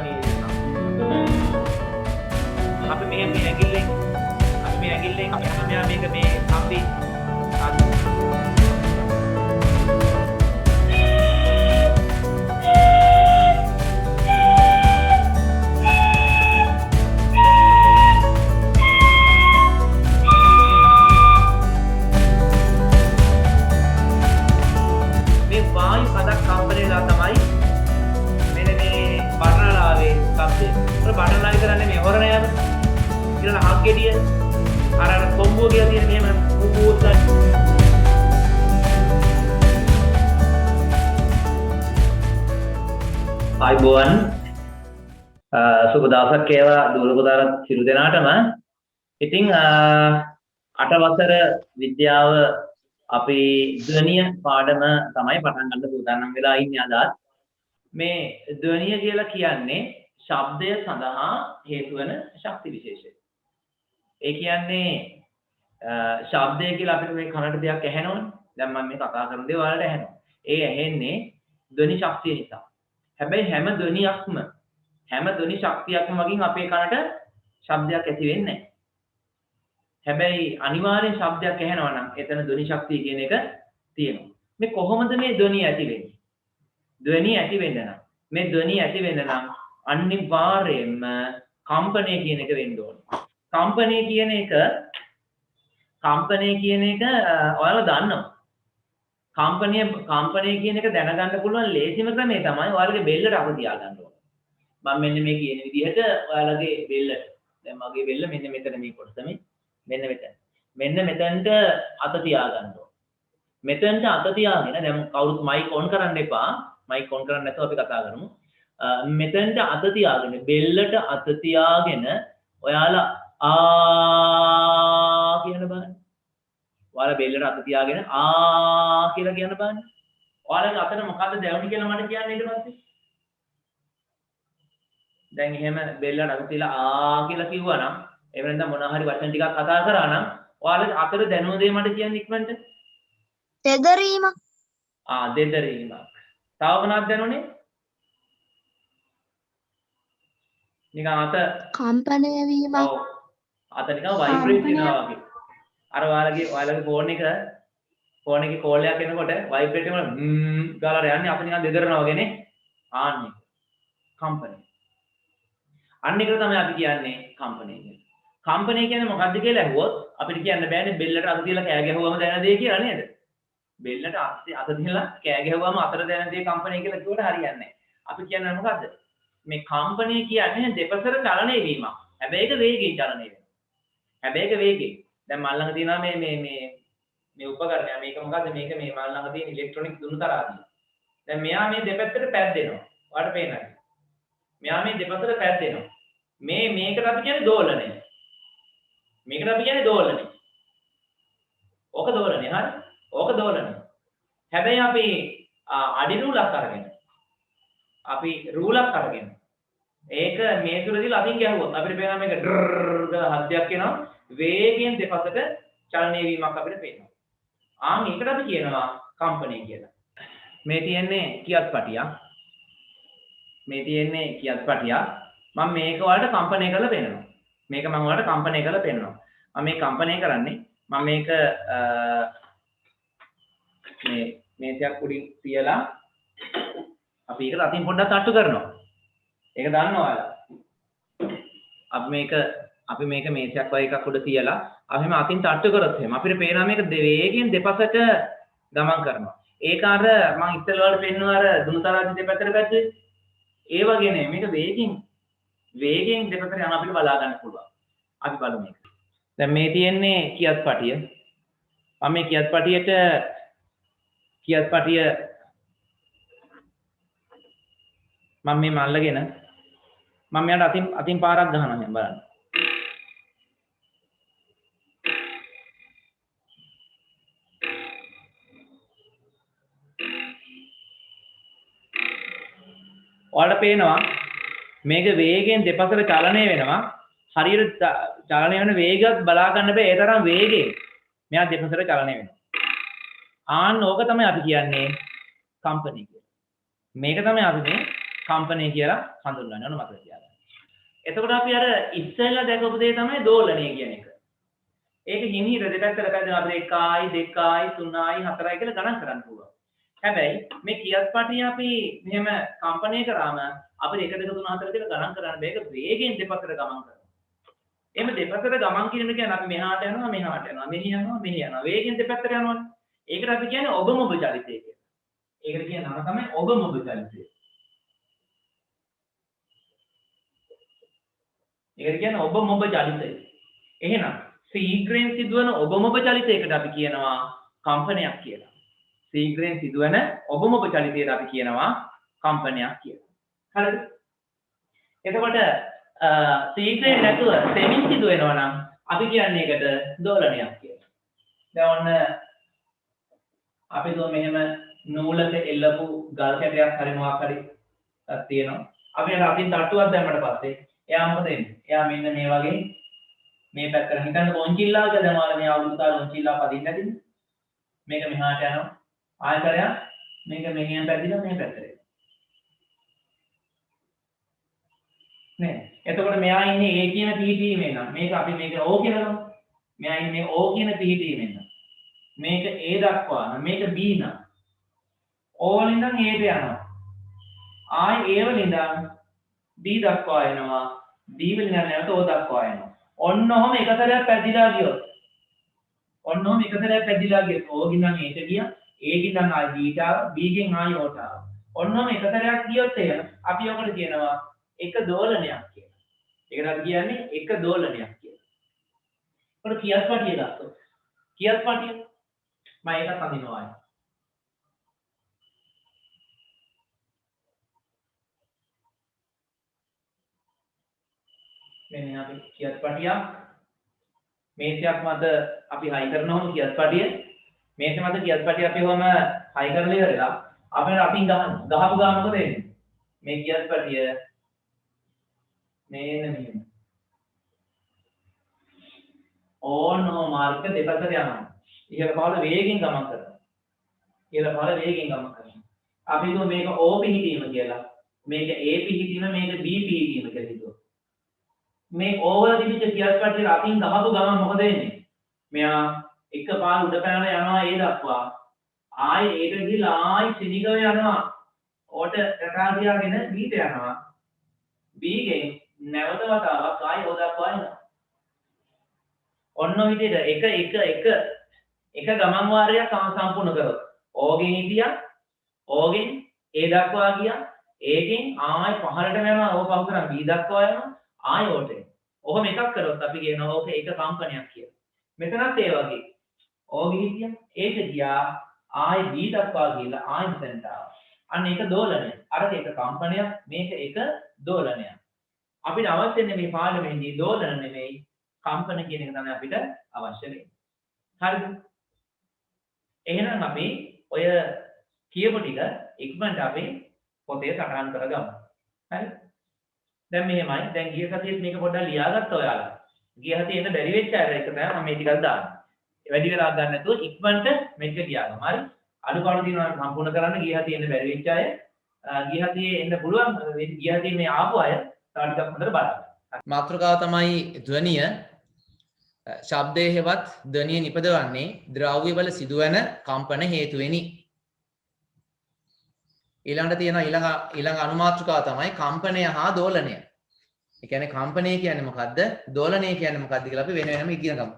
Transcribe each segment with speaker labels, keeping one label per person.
Speaker 1: චලනය වෙනවා. අපි මේ ඇඟිල්ලෙන් මෙයා මේක මේ අපි බඩනලා විතරනේ මේ හොරණ යන ඊළඟ හක් ගෙඩිය අර කොම්බුව කියලා තියෙන මෙහෙම කුකුත් ගන්න ආයිබෝවන් සුබ දවසක් වේවා දුර පුතාලත් සිළු දෙනාටම ඉතින් 8 වසර විද්‍යාව අපේ ධ්වනිය පාඩම තමයි පටන් ගන්න සූදානම් වෙලා ඉන්නේ අද මේ ධ්වනිය කියලා කියන්නේ ශබ්දය සඳහා හේතු වන ශක්ති විශේෂය. ඒ කියන්නේ ශබ්දය කියලා අපිට මේ කනට දෙයක් ඇහෙනවනේ. දැන් මම මේ කතා කරන දේ ඔයාලට ඇහෙනවා. ඒ ඇහෙන්නේ ධ්වනි ශක්තිය නිසා. හැබැයි හැම ධ්වනි ශක්තියක්ම වගින් අපේ කනට ශබ්දයක් ඇති වෙන්නේ නැහැ. හැබැයි අනිවාර්යෙන් ශබ්දයක් ඇහෙනවා නම් එතන ධ්වනි ශක්තිය කියන එක තියෙනවා. මේ කොහොමද මේ ධ්වනිය ඇති වෙන්නේ? ධ්වනිය ඇති වෙන්න නම් අනිවාර්යයෙන්ම කම්පනය කියන එක වෙන්න ඕනේ. කම්පනය කියන එක ඔයාලා දන්නවා. කම්පනය කියන එක දැනගන්න පුළුවන් ලේසිම ක්‍රමය තමයි ඔයාලගේ බෙල්ලට අත තියා ගන්න ඕනේ. මම මෙන්න මේ කියන විදිහට ඔයාලගේ බෙල්ලට දැන් මගේ බෙල්ල මෙන්න මෙතන මේ කොටස මෙන්න මෙතනට අත තියා ගන්න ඕනේ. මෙතනට අත තියාගෙන දැන් කවුරුත් මයික් ඔන් කරන්න එපා. මයික් ඔන් කරන්නේ නැතුව අපි කතා කරමු. මෙතනට අත තියාගෙන බෙල්ලට අත තියාගෙන ඔයාලා ආ කියන බලන්න. ඔයාලා බෙල්ලට අත තියාගෙන ආ කියලා කියන බලන්න. ඔයාලගේ අතට මොකද්ද දැනුනේ කියලා මට කියන්න ඊට පස්සේ. දැන් එහෙම බෙල්ලට අත තියලා ආ කියලා කිව්වනම් එහෙම නැත්නම් මොනවා හරි වචන ටිකක් කතා කරා නම් ඔයාලගේ අතට දැනුන දේ මට කියන්න ඉක්මනට.
Speaker 2: දෙදරීමක්.
Speaker 1: දෙදරීමක්. තව මොනවද දැනුනේ? නිකන් අත
Speaker 2: කම්පණය වීමක්.
Speaker 1: ඔව්. අත නිකන් වයිබ්‍රේට් වෙනවා වගේ. අර ඔයාලගේ ෆෝන් එකේ කෝල් එකක් එනකොට වයිබ්‍රේට් වෙනවා ගාලා යන්නේ අත නිකන් දෙදරනවා වගේ නේ. ආන්නේ. කම්පණය. අන්න ඒක තමයි අපි කියන්නේ කම්පණය කියන්නේ. කම්පණය කියන්නේ මොකද්ද කියලා අහුවොත් අපිට කියන්න බෑනේ බෙල්ලට අත තියලා කෑ ගැහුවම දැනෙන දේ කියලා නේද? බෙල්ලට අත තියලා කෑ ගැහුවම අතට දැනෙන දේ කම්පණය කියලා කිව්වට හරියන්නේ නැහැ. අපි කියන්නේ මොකද්ද? මේ කම්පනය කියන්නේ දෙපසට චලනය වීමක්. හැබැයි ඒක වේගයෙන් චලනය වෙනවා. දැන් මල් ළඟ තියෙනවා මේ උපකරණය. මේක මොකද්ද? මේක මේ මල් ළඟ තියෙන ඉලෙක්ට්‍රොනික දුරු තරාදිය. දැන් මෙයා මේ දෙපැත්තට පැද්දෙනවා. ඔයාලට පේනවද? මෙයා මේ දෙපැත්තට පැද්දෙනවා. මේකට අපි කියන්නේ දෝලනය. ඕක දෝලනය. හරි? ඕක දෝලනය. හැබැයි අපි අඩි රූලක් අරගෙන ඒක මේ තුලදී අතින් ගැහුවොත් අපිට පේනවා මේක ඩර් ගාලා හද්දයක් එනවා වේගයෙන් දෙපසට චලනය වීමක් අපිට පේනවා. ඒකට අපි කියනවා කම්පනය කියලා. මේ තියෙන්නේ කියත් පටියක්. මම මේක වලට කම්පනය කරලා පෙන්නනවා. මම මේ කම්පනය කරන්නේ මම මේක මේ මේසයක් උඩින් තියලා අපි ඒකට අතින් පොඩ්ඩක් තට්ටු කරනවා. ඒක දන්නවා ඔයාලා. අපි මේක මේසයක් වගේ එකක් උඩ තියලා අපි මේ අතින් තට්ටු කරොත් එහෙම අපිට පේනවා මේක වේගයෙන් දෙපසට ගමන් කරනවා. ඒක අර මම ඉස්සෙල්ලා වල පෙන්නුවා අර දුනුතරාදි දෙපැත්තට පැද්දේ. ඒ වගේ නේ මේක වේගයෙන් දෙපසට යන අපිට බලා ගන්න පුළුවන්. අපි බලමු මේක. දැන් මේ තියෙන්නේ කියත් පටිය. මම මේ කියත් පටිය මම මේ මල්ලගෙන මම මෙයාට අතින් පාරක් ගහනවා දැන් බලන්න. ඔයාලට පේනවා මේක වේගයෙන් දෙපසට චලනය වෙනවා. හරියට චලනය වෙන වේගයක් බලා ගන්න බෑ. ඒ තරම් වේගයෙන් මෙයා දෙපසට චලනය වෙනවා. ඕක තමයි අපි කියන්නේ කම්පනය කියලා. මේක තමයි අපි මේ කම්පනය කියලා හඳුන්වන්නේ. ඔන්න මතක තියාගන්න. එතකොට අපි අර ඉස්සෙල්ලා දැකපු දේ තමයි දෝලණය කියන එක. ඒක හිමීර දෙපැත්තට පැදෙන අපිට 1යි 2යි 3යි 4යි කියලා ගණන් කරන්න පුළුවන්. හැබැයි මේ කියත්පටිය අපි මෙහෙම කම්පණය කරාම අපිට 1 2 3 4 කියලා ගණන් කරන්න බෑ. ඒක වේගෙන් දෙපැත්තට ගමන් කරනවා. එහෙම දෙපැත්තට ගමන් කිරීම කියන්නේ අපි මෙහාට යනවා මෙහාට යනවා මෙහි යනවා මෙහි යනවා වේගෙන් දෙපැත්තට යනවනේ. ඒකට අපි කියන්නේ ඔබ මොබ චලිතය කියලා. ඒකට කියන නම තමයි ඔබ මොබ චලිතය. ඒකට කියන්නේ ඔබ මොබ චලිතය. එහෙනම් ශීඝ්‍රයෙන් සිදුවන ඔබ මොබ චලිතයකට අපි කියනවා කම්පනයක් කියලා. ශීඝ්‍රයෙන් සිදුවන ඔබ මොබ චලිතයට අපි කියනවා කම්පනයක් කියලා. හරිද? එතකොට ශීඝ්‍රයෙන් නැතුව සෙමින් සිදු වෙනවා නම් අපි කියන්නේ ඒකට දෝලනයක් කියලා. දැන් ඔන්න අපි මෙහෙම නූලක එල්ලපු ගල් කැටයක් හරි මොකක් හරි තියෙනවා. අපි අතින් තට්ටුවක් දැම්මට පස්සේ එයා මොකද වෙන්නේ? එයා මෙන්න මේ වගේ මේ පැත්තට හිතන්න ඔන්චිල්ලා කියලා දැන් මේ අවුරුදු කාලේ ඔන්චිල්ලා පදින්න නැතිනේ. මේක මෙහාට යනවා. ආයතරයක් මේක මෙහෙන් පැදිලා මේ පැත්තට එනවා. නේ. එතකොට මෙයා ඉන්නේ A කියන පිහිටීමේ නම් මේක අපි මේක O කියලා ගමු. මෙයා ඉන්නේ O කියන පිහිටීමේ නම් මේක A දක්වා නම් මේක B නම් O වලින් නම් A ට යනවා. ආයි A වලින් නම් B දක්වා එනවා. B වලින් නම් නැවත O දක්වා එනවා. ඔන්න ඔහම එකතරයක් පැදිලා ගියොත් ඔන්න ඔහම එකතරයක් පැදිලා ගියොත් O ගින් නම් A ට ගියා. A ගින් නම් ආයි B ට ආවා. B ගෙන් ආයි O ට ආවා. ඔන්න ඔහම එකතරයක් ගියොත් එහෙම අපි ඔකට කියනවා එක දෝලනයක් කියලා. ඒකට අපි කියන්නේ එක දෝලනයක් කියලා. ඔන්න කියත්පටිය ගත්තොත්. කියත්පටිය මම ඒක හඳිනවා. මෙන්න අපි කියත්පටියක් මේසයක් මත අපි හයි කරනවම කියත්පටිය මේස මත කියත්පටිය අපි ඔහම හයි කරලා ඉවරලා අපිට අතින් ගහපු ගාම මොකද වෙන්නේ? මේ කියත්පටිය මේන මෙහෙම ඕනෝ මාර්ග දෙපැත්තට යනවා. ඉහළ පහළ වේගෙන් ගමන් කරනවා. ඉහළ පහළ වේගෙන් ගමන් කරනවා. අපි හිතුව මේක O පිහිටීම කියලා. මේක A පිහිටීම මේක B පිහිටීම කියලා හිතුවා. මේ O වල තිබිච්ච කියත්පටිය අතින් ගහපු ගමන් මොකද වෙන්නේ? මෙයා එකපාර උඩ පැනලා යනවා A දක්වා. ආයි ඒකට ගිහලා ආයි සිනිගව යනවා. ඕට රටා තියාගෙන B ට යනවා. B ගෙන් නැවත වතාවක් ආයි O දක්වා එනවා. ඔන්න ඔය විදිහට එක ගමන් වාරයක් සම්පූර්ණ කරොත් O ගෙන් හිටියා O ගෙන් A දක්වා ගියා A ගෙන් ආයි පහළට යනවා O පහු කරන් B දක්වා යනවා ආයි O ට. ඔහොම එකක් කරොත් අපි කියනවා ඕක එක කම්පනයක් කියලා. මෙතනත් ඒ වගේ O ගෙන් හිටියා A ට ගියා ආයි B දක්වා ගිහලා ආයි මෙතනට ආවා. අන්න ඒක දෝලනය. අරක එක කම්පනයක් මේක එක දෝලනයක්. අපිට අවශ්‍ය මේ පාඩමේදී දෝලන නෙමෙයි කම්පන කියන එක තමයි අපිට අවශ්‍ය වෙන්නේ. හරිද? එහෙනම් අපි ඔය කියපු ටික ඉක්මනට අපි පොතේ සටහන් කරගමු. හරි? දැන් මෙහෙමයි. දැන් ගිය සතියේත් මේක පොඩ්ඩක් ලියාගත්තා ඔයාලා. ගිය සතියේ එන්න බැරි වෙච්ච අය එක තමයි මම මේ ටිකක් දාන්නේ. වැඩි වෙලා ගන්න නැතුව ඉක්මනට මේක ලියාගමු. හරි? අඩුපාඩු තියෙනවා සම්පූර්ණ කරන්න ගිය සතියේ එන්න බැරි වෙච්ච අය ගිය සතියේ එන්න පුළුවන්. ගිය සතියේ මේ ආපු අය තව ටිකක් හොඳට බලන්න.
Speaker 3: මාතෘකාව තමයි ධ්වනිය. ශබ්දයේ හෙවත් ධ්වනිය නිපදවන්නේ ද්‍රව්‍යවල සිදුවන කම්පන හේතුවෙනි. ඊළඟට තියෙන ඊළඟ අනුමාතෘකාව තමයි කම්පනය හා දෝලනය. ඒ කියන්නේ කම්පනය කියන්නේ මොකද්ද? දෝලනය කියන්නේ මොකද්ද කියලා අපි වෙන වෙනම ඉගෙන ගමු.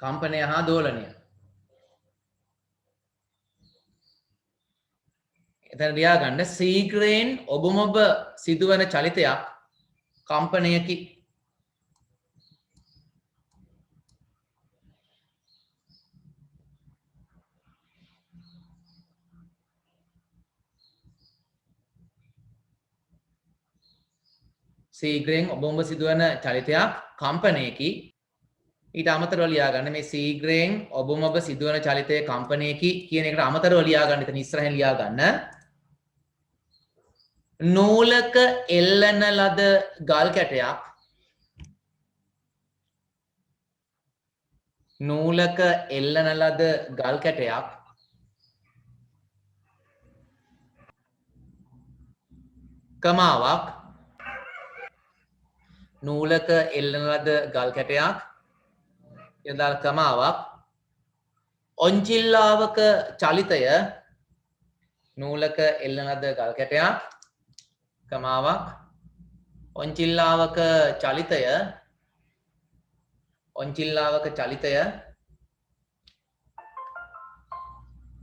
Speaker 3: කම්පනය හා දෝලනය. එතන ලියා ගන්න ශීඝ්‍රයෙන් ඔබමොබ සිදුවන චලිතයක් කම්පනයකි. ශීඝ්‍රයෙන් ඔබමොබ සිදුවන චලිතයක් කම්පනයකි. ඊට අමතරව ලියා ගන්න මේ ශීඝ්‍රයෙන් ඔබමොබ සිදුවන චලිතය කම්පනයකි කියන එකට අමතරව ලියා ගන්න. එතන ඉස්සරහින් ලියා ගන්න නූලක එල්ලන ලද ගල් කැටයක් නූලක එල්ලන ලද ගල් කැටයක් කමාවක් නූලක එල්ලන ලද ගල් කැටයක් යදාල් කමාවක් ඔන්චිල්ලාවක චලිතය නූලක එල්ලන ලද ගල් කැටයක් කමාවක් ඔන්චිල්ලාවක චලිතය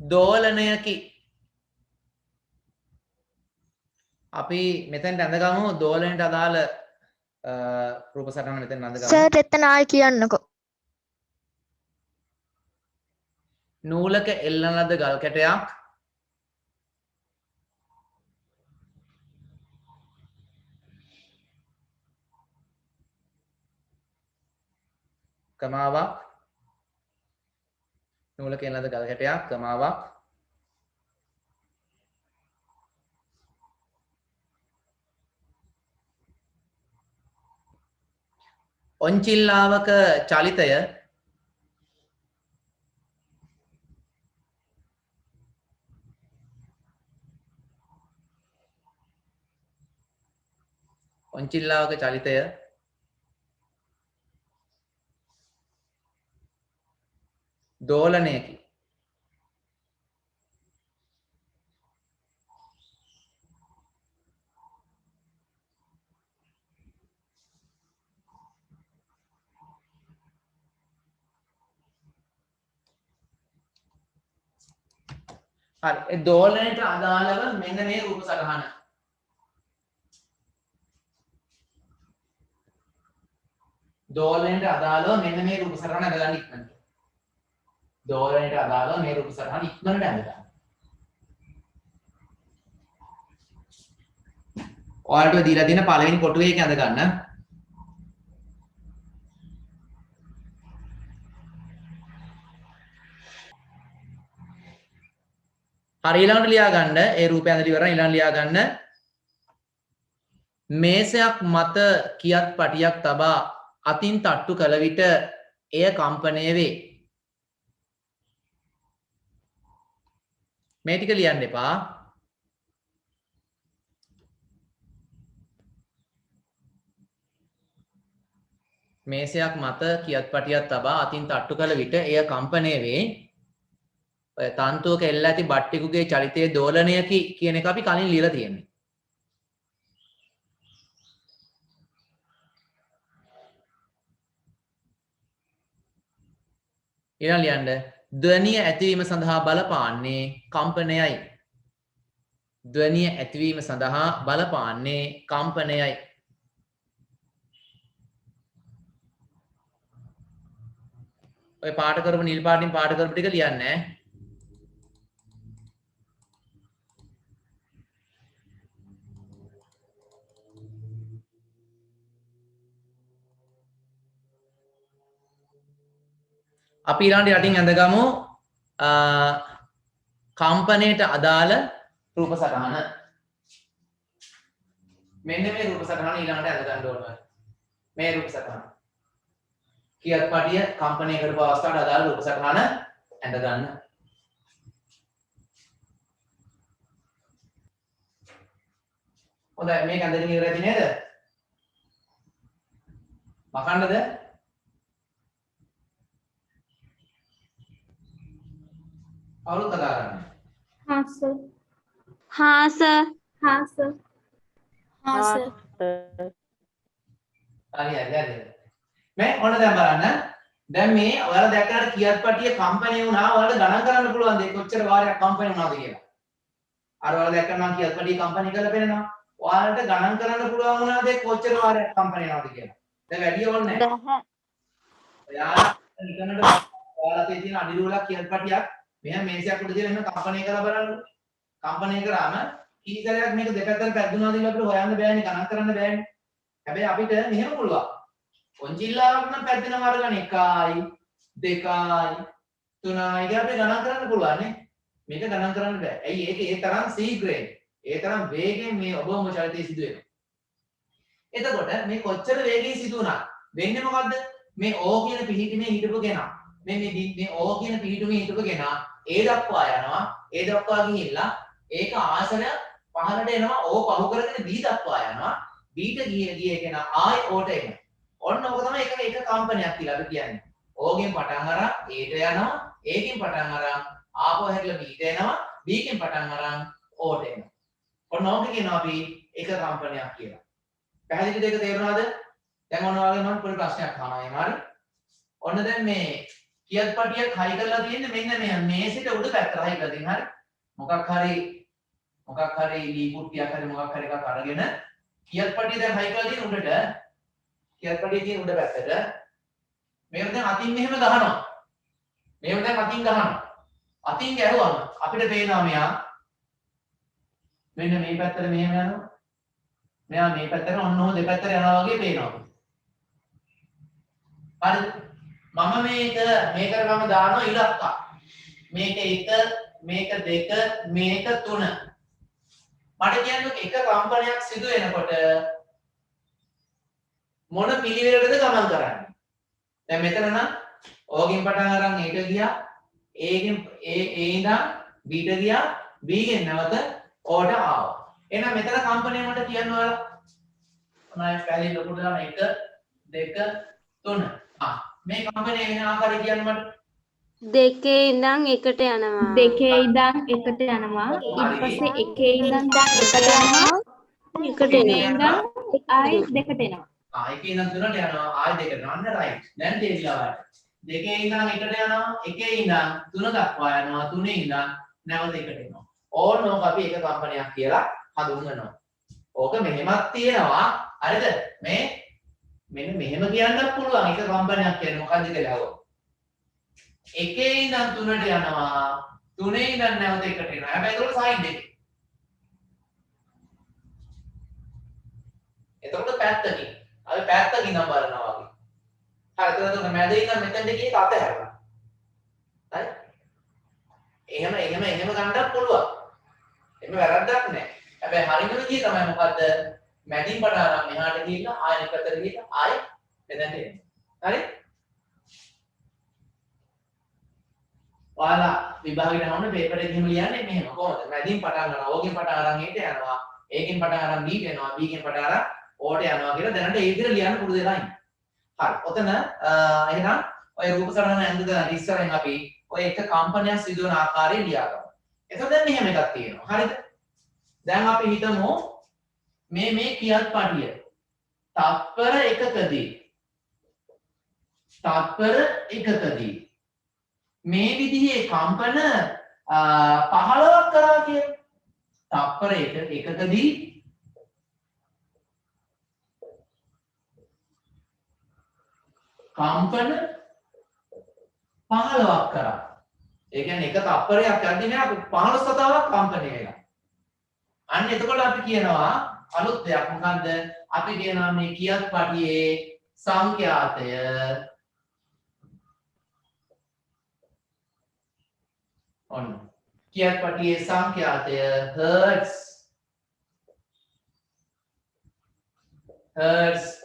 Speaker 3: දෝලනයකි අපි මෙතෙන්ට ඇඳගමු දෝලනයට අදාළ රූප සටහන මෙතෙන් ඇඳගමු
Speaker 2: සර් එතන ආයි කියන්නකෝ.
Speaker 3: නූලක එල්ලන ලද ගල් කැටයක් කමාවක් නූලක එල්ලන ලද ගල් කැටයක් කමාවක් ඔන්චිල්ලාවක චලිතය දෝලනයකි හරි ඒ දෝලනයට අදාළව මෙන්න මේ රූප සටහන දෝලනයට අදාළව මෙන්න මේ රූප සටහන අඳගන්න ඉක්මනට දෝලනයට අදාළව මේ රූප සටහන ඉක්මනට අඳගන්න ඔයාලට දීලා තියෙන පළවෙනි කොටුවේ එක අඳගන්න හරි ඊළඟට ලියා ගන්න ඒ රූපය ඇඳලා ඉවරයි ඊළඟ ලියා ගන්න මේසයක් මත කියත් පටියක් තබා අතින් තට්ටු කළ විට එය කම්පණය වේ මේ ටික ලියන්න එපා මේසයක් මත කියත් පටියක් තබා අතින් තට්ටු කළ විට එය කම්පණය වේ තන්තුවක එල්ල ඇති බට්ටිකුගේ චලිතයේ දෝලනයකි කියන එක අපි කලින් ලියලා තියෙන්නේ. ඊළඟ ලියන්න ධ්වනිය ඇතිවීම සඳහා බලපාන්නේ කම්පනයයි. ධ්වනිය ඇතිවීම සඳහා බලපාන්නේ කම්පනයයි. ඔය පාට කරපු නිල් පාටින් පාට කරපු ටික ලියන්නේ අපි ඊළඟට යටින් ඇඳගමු කම්පණයට අදාළ රූප සටහන මෙන්න මේ රූප සටහන ඊළඟට ඇඳගන්න ඕන මේ රූප සටහන කියත් පටිය කම්පණය කරපු අවස්ථාවට අදාළ රූප සටහන ඇඳගන්න හොඳයි මේක ඇඳගෙන ඉවර ඇති නේද මකන්නද අවුරුද්ද ගන්න.
Speaker 4: हाँ सर हाँ सर हाँ सर हाँ सर
Speaker 3: හරි මේ ඔන්න දැන් බලන්න දැන් මේ ඔයාලා දැක්කහට කියත් පටිය කම්පණය වුණා ඔයාලට ගණන් කරන්න පුළුවන් දෙයක් කොච්චර වාරයක් කම්පණය වුණාද කියලා අර ඔයාලා දැක්කම නම් කියත් පටිය කම්පණය කරලා පෙන්නනවා ඔයාලට ගණන් කරන්න පුළුවන් වුණා දෙයක් කොච්චර වාරයක් කම්පණය වෙනවද කියලා දැන් වැඩි ඕනේ නැහැ ඔයාලා නිකනට ඔයාලා තියෙන අඩිරුලක් කියත් පටියක් මෙහා මේසයක් උඩ තියලා එහෙම කම්පණය කරලා බලන්න කම්පණය කරාම කීතරයක් මේක දෙපැත්තට පැද්දුනාද කියලා අපිට හොයන්න බෑනේ ගණන් කරන්න බෑනේ හැබැයි අපිට මෙහෙම පුළුවන් ඔන්චිල්ලාවක් නම් පැද්දෙන වර්ගන 1යි 2යි 3යි කියලා අපිට ගණන් කරන්න පුළුවන් නේ මේක ගණන් කරන්න බෑ ඇයි ඒක ඒ තරම් ශීඝ්‍රයෙන් ඒ තරම් වේගෙන් මේ ඔබවම චලිතය සිදු වෙනවා එතකොට මේ කොච්චර වේගයෙන් සිදු වුණා වෙන්නේ මොකද්ද මේ O කියන පිහිටීමේ හිටපු කෙනා මේ O කියන පිහිටුමේ හිටපු කෙනා A දක්වා යනවා A දක්වා ගිහිල්ලා ඒක ආසනයක් පහළට එනවා O පහු කරගෙන B දක්වා යනවා B ට ගිය එක නා ආයි O ට එනවා. ඔන්න ඔක තමයි එක කම්පනයක් කියලා අපි කියන්නේ. O ගෙන් පටන් අරන් A ට යනවා A ගෙන් පටන් අරන් ආපහු හැරිලා B ට එනවා B ගෙන් පටන් අරන් O ට එනවා. ඔන්න ඕක කියනවා අපි එක කම්පනයක් කියලා. පැහැදිලිද ඒක තේරුණාද? දැන් ඔන්න ඔයාලගේ මම පොඩි ප්‍රශ්නයක් අහනවා එහෙනම් හරි. ඔන්න දැන් මේ කියත් පටියක් හයි කරලා තියෙන්නේ මෙන්න මේ මේසෙට උඩ පැත්තට හයි කරලා තියෙන හරි. මොකක් හරි ලී කුට්ටියක් හරි මොකක් හරි එකක් අරගෙන කියත් පටිය දැන් හයි කරලා තියෙන උඩට කියත් පටියේ තියෙන උඩ පැත්තට මේක දැන් අතින් මෙහෙම ගහනවා. මේක දැන් අතින් ගහනවා. අතින් ගැහුවම අපිට පේනවා මෙයා මෙන්න මේ පැත්තට මෙහෙම යනවා. මෙයා මේ පැත්තට ඔන්න ඔය දෙපැත්තට යනවා වගේ පේනවා. හරිද? මම මේකට මම දානවා ඉලක්ක. මේක 1 මේක 2 මේක 3. මට කියන්නේ එක කම්පනයක් සිදු වෙනකොට මොන පිළිවෙලටද ගමන් කරන්නේ? දැන් මෙතන නම් ඕගෙන් පටන් අරන් A ට ගියා. A ගෙන් A ඉඳන් B ට ගියා. B ගෙන් නැවත O ට ආවා. එහෙනම් මෙතන කම්පනය මට කියන්න ඔයාලා. මොනවද පැහැදිලි ලොකුට දාන 1 2 3. මේ කම්පනය වෙන ආකාරය කියන්න මට.
Speaker 4: දෙකේ ඉඳන් එකට යනවා.
Speaker 5: දෙකේ ඉඳන් එකට යනවා. ඊට පස්සේ එකේ ඉඳන් එකට යනවා.
Speaker 4: එකට එනවා.
Speaker 5: ආයි දෙකට එනවා.
Speaker 3: එකේ ඉඳන් තුනට යනවා ආයි දෙකට යනවා. අන්න රයිට්. දැන් තේරිලා වාට. දෙකේ ඉඳන් එකට යනවා. එකේ ඉඳන් තුන දක්වා යනවා. තුනේ ඉඳන් නැවත එකට එනවා. ඕන ඕක අපි එක කම්පනයක් කියලා හඳුන්වනවා. ඕක මෙහෙමත් තියෙනවා. හරිද? මෙන්න මෙහෙම කියන්නත් පුළුවන්. එක කම්පනයක් කියන්නේ මොකක්ද කියලා අහුවා. එකේ ඉඳන් තුනට යනවා. තුනේ ඉඳන් නැවත එකට එනවා. හැබැයි ඒක සයිඩ් එකේ. එතකොට පැත්තකින්. අපි පැත්තකින් නම් බලනවා වගේ. හරි එතකොට මැද ඉඳන් මෙතෙන්ට ගියේ අත හැරලා. හරි? එහෙම ගන්නත් පුළුවන්. එහෙම වැරද්දක් නැහැ. හැබැයි හරිම විදිය තමයි මොකද්ද? මැදින් පටන් අරන් මෙහාට ගිහිල්ලා ආයෙ පැත්තට ගිහිල්ලා ආයෙ මෙතනට එනවා. හරි? ඔයාලා විභාගෙට යනවනේ පේපර් එකේ එහෙම ලියන්නේ මෙහෙම කොහොමද? මැදින් පටන් ගන්නවා. ඕකෙන් පටන් අරන් A ට යනවා. ඒකෙන් පටන් අරන් B ට යනවා. B ගෙන් පටන් අරන් O ට යනවා කියලා දැනට ඒ විදිහට ලියන්න පුරුදු වෙලා ඉන්න. හරි. ඔතන එහෙනම් ඔය රූප සටහන ඇඳලා ඉස්සරහින් අපි ඔය එක කම්පනයක් සිදුවන ආකාරය ලියාගමු. එතකොට දැන් මෙහෙම එකක් තියෙනවා. හරිද? දැන් අපි හිතමු මේ කියත් පටිය තත්පර එකකදී මේ විදිහේ කම්පන 15ක් කරා කියලා. තත්පර එකකදී කම්පන 15ක් කරා. ඒ කියන්නේ එක තත්පරයක් යද්දී නෑ 15 සතාවක් කම්පණය වෙනවා. අන්න එතකොට අපි කියනවා අලුත් දෙයක් මොකද්ද? අපි කියනවා මේ කියත් පටියේ සංඛ්‍යාතය ඔන්න කියත් පටියේ සංඛ්‍යාතය හර්ට්ස්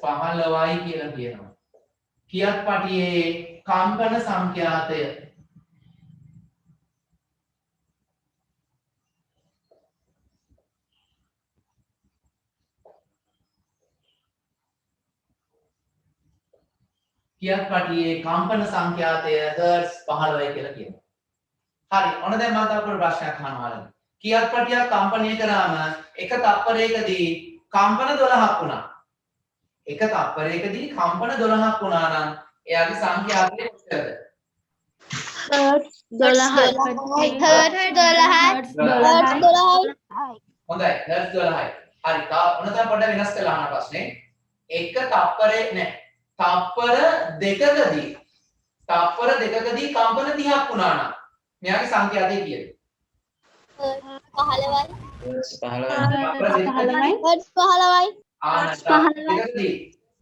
Speaker 3: 15යි කියලා කියනවා. කියත් පටියේ කම්පන සංඛ්‍යාතය කියත් පටියේ කම්පන සංඛ්‍යාතය හර්ට්ස් 15යි කියලා කියනවා. හරි. ඔන්න දැන් මම තව පොඩි ප්‍රශ්නයක් අහනවා ඔයාලට. කියත් පටියක් කම්පණය කරාම එක තත්පරයකදී කම්පන 12ක් වුණා. එක තත්පරයකදී කම්පන 12ක් වුණා නම් එයාගේ සංඛ්‍යාතය කොච්චරද?
Speaker 4: හර්ට්ස් 12යි.
Speaker 3: හොඳයි. හර්ට්ස් 12යි. හරි. ඔන්න දැන් පොඩ්ඩක් වෙනස් කරලා අහන ප්‍රශ්නේ. එක තත්පරේ නෑ. තත්පර දෙකකදී කම්පන 30ක් වුණා නම් මෙයාගේ සංඛ්‍යාතය කීයද?
Speaker 2: 15යි.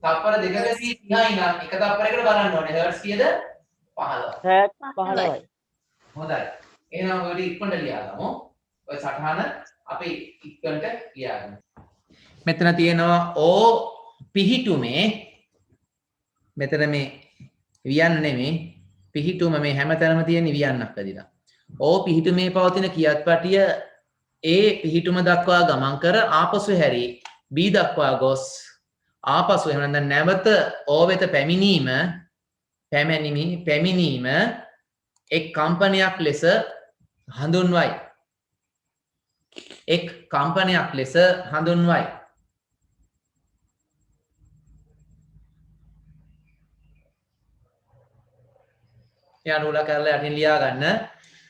Speaker 3: තත්පර දෙකකදී 30යි නම් එක තත්පරයකට බලන්න ඕනේ හර්ට්ස් කීයද? 15යි. හොඳයි. එහෙනම් ඔය ඉක්මනට ලියාගමු. ඔය සටහන අපි ඉක්මනට ලියාගමු. මෙතන තියෙනවා O පිහිටුමේ මෙතන මේ වියන්න නෙමෙයි පිහිටුම මේ හැමතැනම තියෙන වියන්නක් ඇදිලා. O පිහිටුමේ පවතින කියත් පටිය A පිහිටුම දක්වා ගමන් කර ආපසු හැරී B දක්වා ගොස් ආපසු එහෙම නැත්නම් නැවත O වෙත පැමිණීම එක් කම්පනයක් ලෙස හඳුන්වයි. එක් කම්පනයක් ලෙස හඳුන්වයි. යනුලා කරලා යටින් ලියා ගන්න.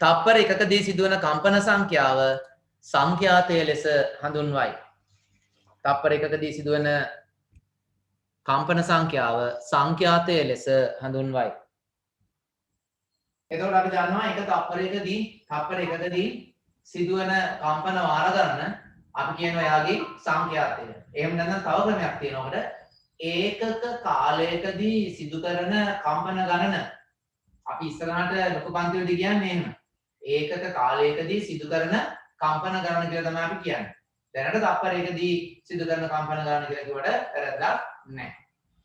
Speaker 3: තප්පර එකකදී සිදුවන කම්පන සංඛ්‍යාව සංඛ්‍යාතය ලෙස හඳුන්වයි. තප්පර එකකදී සිදුවන කම්පන සංඛ්‍යාව සංඛ්‍යාතය ලෙස හඳුන්වයි. එතකොට අපි දන්නවා එක තප්පර එකකදී සිදුවන කම්පන වාර ගණන අපි කියනවා එයාගේ සංඛ්‍යාතය. එහෙම නැත්නම් තව ක්‍රමයක් තියෙනවා. ඔකට ඒකක කාලයකදී සිදු කරන කම්පන ගණන අපි ඉස්සරහට ලොකු පන්තිවලදී කියන්නේ එහෙම. ඒකක කාලයකදී සිදු කරන කම්පන ගණන කියලා තමයි අපි කියන්නේ. දැනට තප්පරයකදී සිදු කරන කම්පන ගණන කියලා කිව්වට වැරද්දක් නැහැ.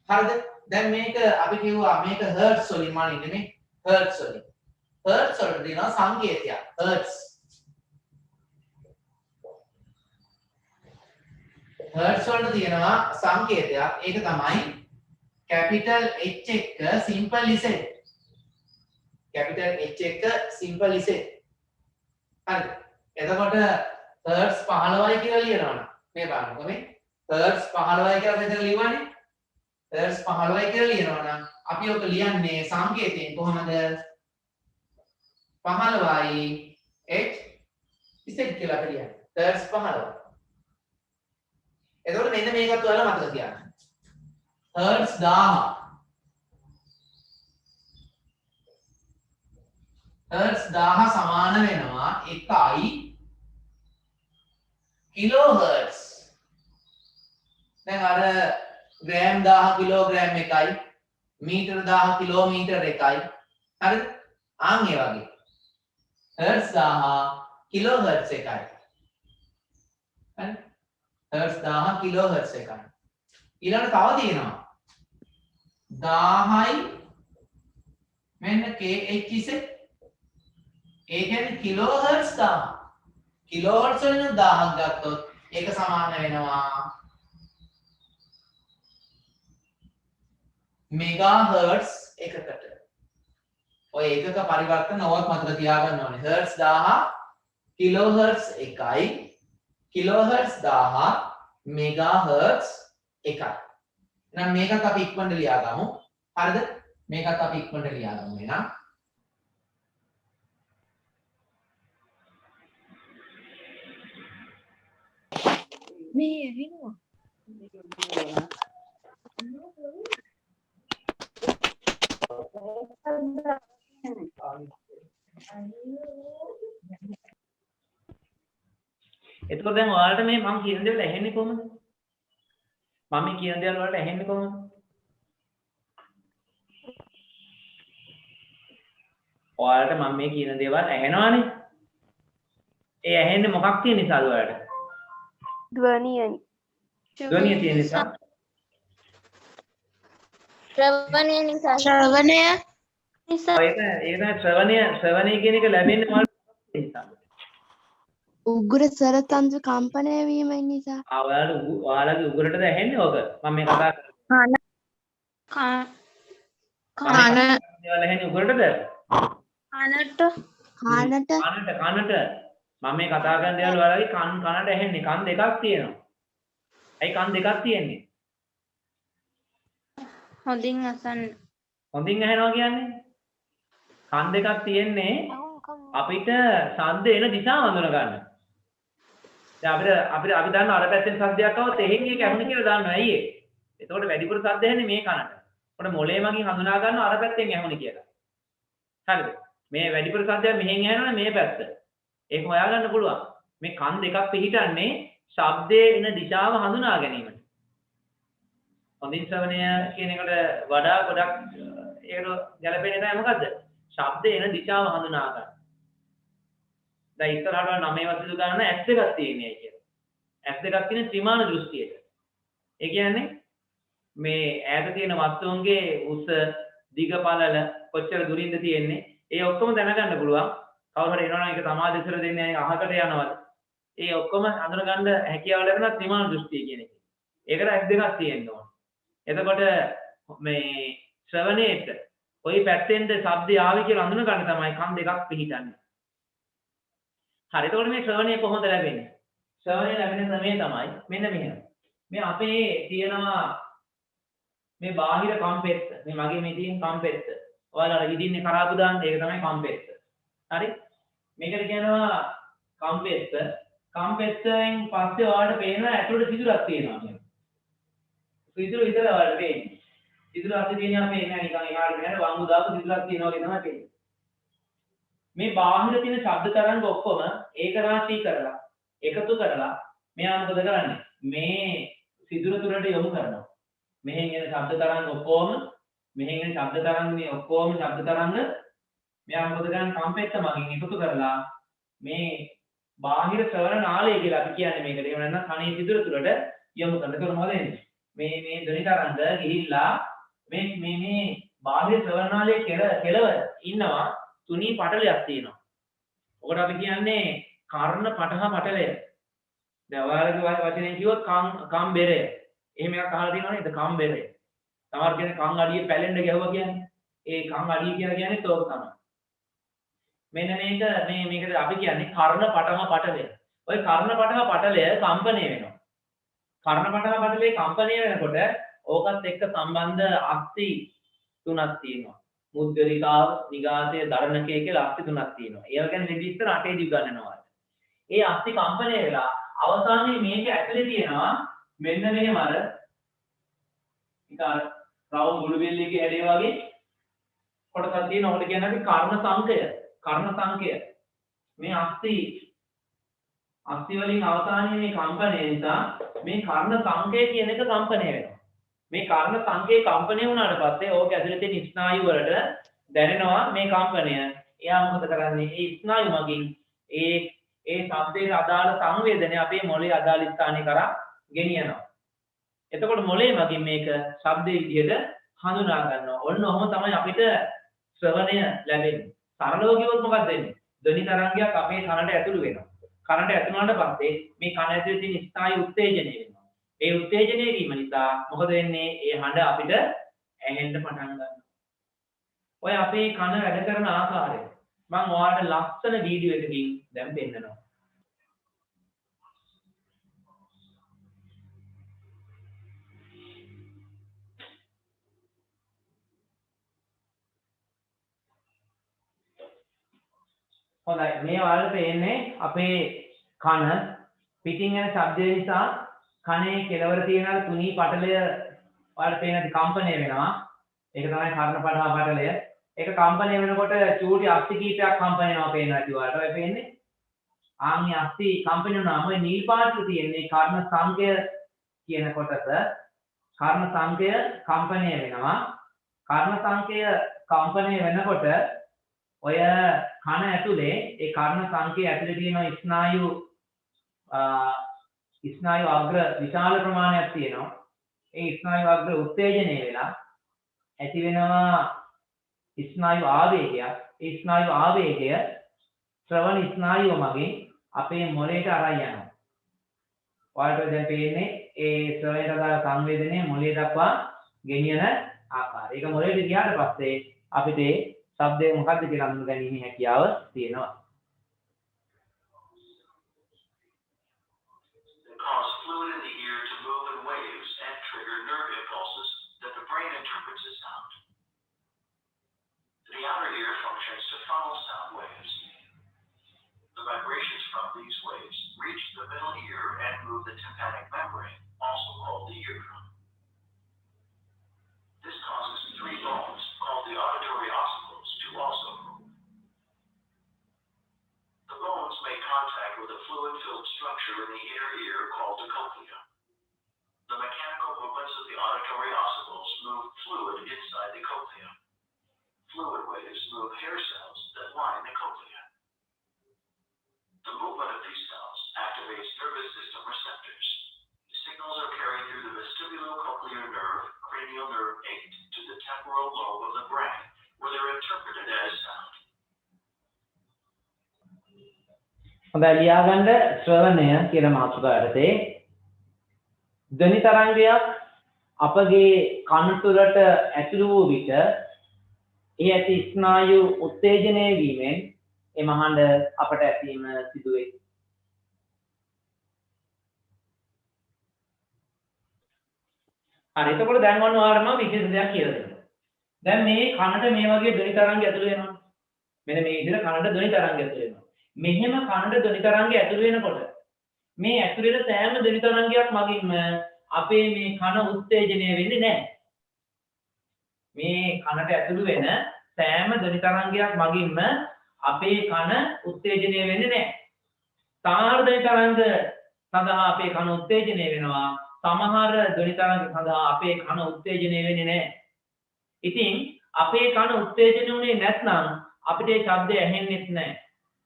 Speaker 3: හරිද? දැන් මේක අපි කිව්වා මේක හර්ට්ස් වලින් මානින්නේ මේ හර්ට්ස් වලින්. හර්ට්ස් වලට දෙනවා සංකේතයක්. හර්ට්ස්. හර්ට්ස් වලට තියෙනවා සංකේතයක්. ඒක තමයි කැපිටල් H එක සිම්පල් Z. කැපිටල් H එක සිම්පල් Z. හරිද? එතකොට හර්ට්ස් 15යි කියලා ලියනවනේ. මේ බලන්නකො මේ හර්ට්ස් 15යි කියලා මෙතන ලියවනේ. හර්ට්ස් 15යි කියලා ලියනවා නම් අපි ඔක ලියන්නේ සංකේතයෙන් කොහොමද? 15යි H Z කියලා අපි ලියන්නේ. හර්ට්ස් 15. එතකොට මෙන්න මේකත් ඔයාලා මතක තියාගන්න. හර්ට්ස් 1000 හර්ට්ස් 1000 සමාන වෙනවා 1යි කිලෝහර්ට්ස්. දැන් අර ග්‍රෑම් 1000 කිලෝග්‍රෑම් එකයි මීටර 1000 කිලෝමීටර එකයි. හරිද? ආන් ඒ වගේ හර්ට්ස් 1000 කිලෝහර්ට්ස් එකයි. හරි? හර්ට්ස් 1000 කිලෝහර්ට්ස් එකයි. ඊළඟට තව තියෙනවා 1000යි මෙන්න KHZ. ඒ කියන්නේ කිලෝහර්ට්ස් 1000. කිලෝහර්ට්ස් වලින් 1000ක් ගත්තොත් ඒක සමාන වෙනවා මෙගාහර්ට්ස් එකකට. ඔය ඒකක පරිවර්තන ඕවත් මතක තියාගන්න ඕනේ. හර්ට්ස් 1000 කිලෝහර්ට්ස් 1යි කිලෝහර්ට්ස් 1000 මෙගාහර්ට්ස් 1යි. එහෙනම් මේකත් අපි ඉක්මනට ලියාගමු. හරිද? මේකත් අපි ඉක්මනට ලියාගමු එහෙනම්.
Speaker 2: මේ ඇහෙනවා.
Speaker 1: එතකොට දැන් ඔයාලට මේ මම කියන දේවල් ඇහෙන්නේ කොහොමද? මම මේ කියන දේවල් වලට ඇහෙන්නේ කොහොමද? ඔයාලට මම මේ කියන දේවල් ඇහෙනවනේ. ඒ ඇහෙන්නේ මොකක් තියෙන නිසාද ඔයාලට?
Speaker 4: ධ්වනියයි.
Speaker 1: ධ්වනිය තියෙන නිසා.
Speaker 2: ශ්‍රවණය නිසා. ශ්‍රවණය
Speaker 4: නිසා
Speaker 1: ඒක ශ්‍රවණය කියන එක ලැබෙන්නේ ඔයාලට නිසා.
Speaker 2: උග්‍ර ස්වර තන්ත්‍ර කම්පනය වීම නිසා.
Speaker 1: ඔයාලගේ උගුරටද ඇහෙන්නේ ඕක? මම මේ කතා කරන්නේ.
Speaker 4: කන
Speaker 1: දේවල් ඇහෙන්නේ උගුරටද?
Speaker 4: කනට
Speaker 1: කනට. මම මේ කතා කරන දේවල් ඔයාලගේ කනට ඇහෙන්නේ. කන් දෙකක් තියෙනවා. ඇයි කන් දෙකක් තියෙන්නේ?
Speaker 5: හොඳින් අසන්න.
Speaker 1: හොඳින් ඇහෙනවා කියන්නේ කන් දෙකක් තියෙන්නේ අපිට ශබ්ද එන දිශාව හඳුන ගන්න. දැන් අපි දන්න අර පැත්තෙන් ශබ්දයක් આવොත් එහෙන් ඒක ඇහුනේ කියලා දන්නවා. ඇයි ඒ? එතකොට වැඩිපුර ශබ්ද ඇහෙන්නේ මේ කනට. උඩ මොලේ මගින් හඳුනා ගන්න අර පැත්තෙන් ඇහුනේ කියලා. හරිද? මේ වැඩිපුර ශබ්දයක් මෙහෙන් ඇහෙනවා මේ පැත්ත. ඒක හොයාගන්න පුළුවන්. මේ කන් දෙකක් පිහිටන්නේ ශබ්දයේ එන දිශාව හඳුනා ගැනීමට. හොඳින් ශ්‍රවණය කියන එකට වඩා ගොඩක් ඒකට ගැලපෙන එක මොකද්ද? ශබ්දයේ එන දිශාව හඳුනා ගන්න. දැන් ඉස්සරහට 9 වසුදු ගන්න S දෙකක් තියෙනවා කියලා. S දෙකක් තියෙන ත්‍රිමාන දෘෂ්ටියට. ඒ කියන්නේ මේ ඈත තියෙන වස්තුන්ගේ උස දිග පළල කොච්චර දුරින්ද තියෙන්නේ ඒ ඔක්කොම දැනගන්න පුළුවන්. කවුරු හරි එනවනම් ඒක සමාජ ඉස්සර දෙන්නේ අහකට යනවද? ඒ ඔක්කොම අඳුනගන්න හැකියාව ලැබෙනවා ත්‍රිමාන දෘෂ්ටිය කියන එක. ඒකට ඇස් දෙකක් තියෙන්න ඕන. එතකොට මේ ශ්‍රවණේට කොයි පැත්තෙන්ද ශබ්දය ආවේ කියලා අඳුන ගන්න තමයි කන් දෙකක් පිහිටන්නේ. හරි. එතකොට මේ ශ්‍රවණය කොහොමද ලැබෙන්නේ? ශ්‍රවණය ලැබෙන ක්‍රමය තමයි මෙන්න මෙහෙම. මේ අපේ තියෙනවා මේ බාහිර කම්පෙත්ත. මේ මගේ මේ තියෙන කම්පෙත්ත. ඔයාලා ඉදින්නේ කරාබු දාන්න ඒක තමයි කම්පෙත්ත. හරි? මේකට කියනවා කම්පෙත්ත. කම්පෙත්තෙන් පස්සේ ඔයාලට පේනවා ඇතුළට සිදුරක් තියෙනවා කියලා. සිදුර විතර ඔයාලට පේන්නේ. සිදුර අතේ තියෙන අපේ නෑ නිකන් එහාට මෙහාට වංගු දාපු සිදුරක් තියෙනවා වගේ තමයි පේන්නේ. මේ බාහිර තියෙන ශබ්ද තරංග ඔක්කොම ඒක රාශී කරලා එකතු කරලා මෙයා මොකද කරන්නේ? මේ සිදුර තුරට යොමු කරනවා. මෙහෙන් එන ශබ්ද තරංග ඔක්කොම මෙහෙන් එන ශබ්ද තරංග මේ ඔක්කොම ශබ්ද තරංග මෙයා මොකද කරන්නේ? කම්පෙත්ත මගින් එකතු කරලා මේ බාහිර ශ්‍රවණ නාලය කියලා අපි කියන්නේ මේකට. එහෙම නැත්නම් කනේ සිදුර තුරට යොමු කරන. ඒක මොකද වෙන්නේ? මේ ධ්වනි තරංග ගිහිල්ලා මේ බාහිර ශ්‍රවණ නාලයේ කෙලවර ඉන්නවා තුනී පටලයක් තියෙනවා. ඔකට අපි කියන්නේ කර්ණ පටහ පටලය. දැන් ඔයාලගේ වචනෙන් කිව්වොත් කම් බෙරය. එහෙම එකක් අහලා තියෙනව නේද? කම් බෙරය. තවර කියන්නේ කන් අඩිය පැලෙන්න ගැහුවා කියන්නේ. ඒ කන් අඩිය කියලා කියන්නේ තෝක තමයි. මෙන්න මේකට අපි කියන්නේ කර්ණ පටහ පටලය. ওই කර්ණ පටහ පටලය කම්පණය වෙනවා. කර්ණ පටහ පටලයේ කම්පණය වෙනකොට ඕකත් එක්ක සම්බන්ධ අස්ථි තුනක් තියෙනවා. මුද්ගලිකාව, නිගාසය, දරණකය කියලා අස්ථි තුනක් තියෙනවා. ඒවා ගැන මෙන්න විස්තර අටේදී උගන්වනවා. ඒ අස්ථි කම්පණය වෙලා අවසානයේ මේක ඇතුලේ තියෙනවා මෙන්න මෙහෙම අර ඉතින් රවුම් මුළු බෙල්ලේගේ හැඩය වගේ කොටසක් තියෙනවා. ඔකට කියන්නේ අපි කර්ණ සංකය. කර්ණ සංකය. මේ අස්ථි වලින් අවසානයේ මේ කම්පණය නිසා මේ කර්ණ සංකය කියන එක කම්පණය වෙනවා. මේ කර්ණ සංකේ කම්පණය වුණාට පස්සේ ඕක ඇතුලේ තියෙන ස්නායු වලට දැනෙනවා මේ කම්පණය. එයා මොකද කරන්නේ? ඒ ස්නායු මගින් ඒ ශබ්දයේ අදාළ සංවේදනය අපේ මොළයේ අදාළ ස්ථානය කරා ගෙනියනවා. එතකොට මොළයේ මගින් මේක ශබ්දයේ විදිහට හඳුනා ගන්නවා. ඔන්න ඔහොම තමයි අපිට ශ්‍රවණය ලැබෙන්නේ. සරලව කිව්වොත් මොකක්ද වෙන්නේ? ධ්වනි තරංගයක් අපේ කනට ඇතුළු වෙනවා. කනට ඇතුළු වුණාට පස්සේ මේ කන ඇතුලේ තියෙන ස්නායු උත්තේජනය වෙනවා. ඒ උත්තේජනය වීම නිසා මොකද වෙන්නේ? ඒ හඬ අපිට ඇහෙන්න පටන් ගන්නවා. ඔය අපේ කන වැඩ කරන ආකාරය මම ඔයාලට ලස්සන වීඩියෝ එකකින් දැන් පෙන්නනවා. හොඳයි, මේ ඔයාලට පේන්නේ අපේ කන පිටින් එන ශබ්දය නිසා කනේ කෙලවර තියෙන තුනී පටලය ඔයාලට පේන කම්පණය වෙනවා. ඒක තමයි කර්ණ පටහ පටලය. ඒක කම්පණය වෙනකොට චූටි අස්ථි කීපයක් කම්පණය වෙනවා පේනවා කිව්වට ඔය පේන්නේ. ආන්ගේ අස්ථි කම්පණය වුණාම ඔය නිල් පාටට තියෙන්නේ කර්ණ සංකය කියන කොටස. කර්ණ සංකය කම්පණය වෙනවා. කර්ණ සංකය කම්පණය වෙනකොට ඔය කන ඇතුලේ ඒ කර්ණ සංකය ඇතුලේ තියෙන ස්නායු අග්‍ර විශාල ප්‍රමාණයක් තියෙනවා. ඒ ස්නායු අග්‍ර උත්තේජනය වෙලා ඇති වෙනවා ස්නායු ආවේගයක්. ඒ ස්නායු ආවේගය ශ්‍රවණ ස්නායුව මගින් අපේ මොළයට අරන් යනවා. ඔයාලට දැන් පේන්නේ ඒ ශ්‍රවණයට අදාළ සංවේදනය මොළය දක්වා ගෙනියන ආකාරය. ඒක මොළයට ගියාට පස්සේ අපිට ශබ්දය මොකක්ද කියලා අඳුන ගැනීමේ හැකියාව තියෙනවා.
Speaker 6: Cause fluid in the ear to move in waves and trigger nerve impulses that the brain interprets as sound. The outer ear functions to funnel sound waves. The vibrations from these waves reach the middle ear and move the tympanic membrane, also called the eardrum. This causes three bones, called the auditory ossicles, to also move. The bones make contact with a fluid-filled structure in the inner ear called the cochlea. The mechanical movements of the auditory ossicles move fluid inside the cochlea. Fluid waves move hair cells that line the cochlea. The movement of these cells activates nervous system receptors. Signals are carried through the vestibulocochlear nerve, cranial nerve 8, to the temporal lobe of the brain, where they're interpreted as sound.
Speaker 1: හොඳයි ලියා ගන්න ශ්‍රවණය කියන මාතෘකාවටදී ධ්වනි තරංගයක් අපගේ කන තුළට ඇතුළු වූ විට ඒ ඇති ස්නායු උත්තේජනය වීමෙන් එම හඬ අපට ඇසීම සිදු වේ. හරි එතකොට දැන් ඔන්න ඔයාලට මම විශේෂ දෙයක් කියලා දෙනවා. දැන් මේ කනට මේ වගේ ධ්වනි තරංග ඇතුළු වෙනවා. මෙන්න මේ විදිහට කනට ධ්වනි තරංග ඇතුළු වෙනවා. මෙහෙම කනට ධ්වනි තරංග ඇතුළු වෙනකොට මේ ඇතුළු වෙන සෑම ධ්වනි තරංගයක් මගින්ම අපේ මේ කන උත්තේජනය වෙන්නේ නැහැ. මේ කනට ඇතුළු වෙන සෑම ධ්වනි තරංගයක් මගින්ම අපේ කන උත්තේජනය වෙන්නේ නැහැ. සමහර ධ්වනි තරංග සඳහා අපේ කන උත්තේජනය වෙනවා. සමහර ධ්වනි තරංග සඳහා අපේ කන උත්තේජනය වෙන්නේ නැහැ. ඉතින් අපේ කන උත්තේජනය වුණේ නැත්නම් අපිට ඒ ශබ්දය ඇහෙන්නේ නැහැ.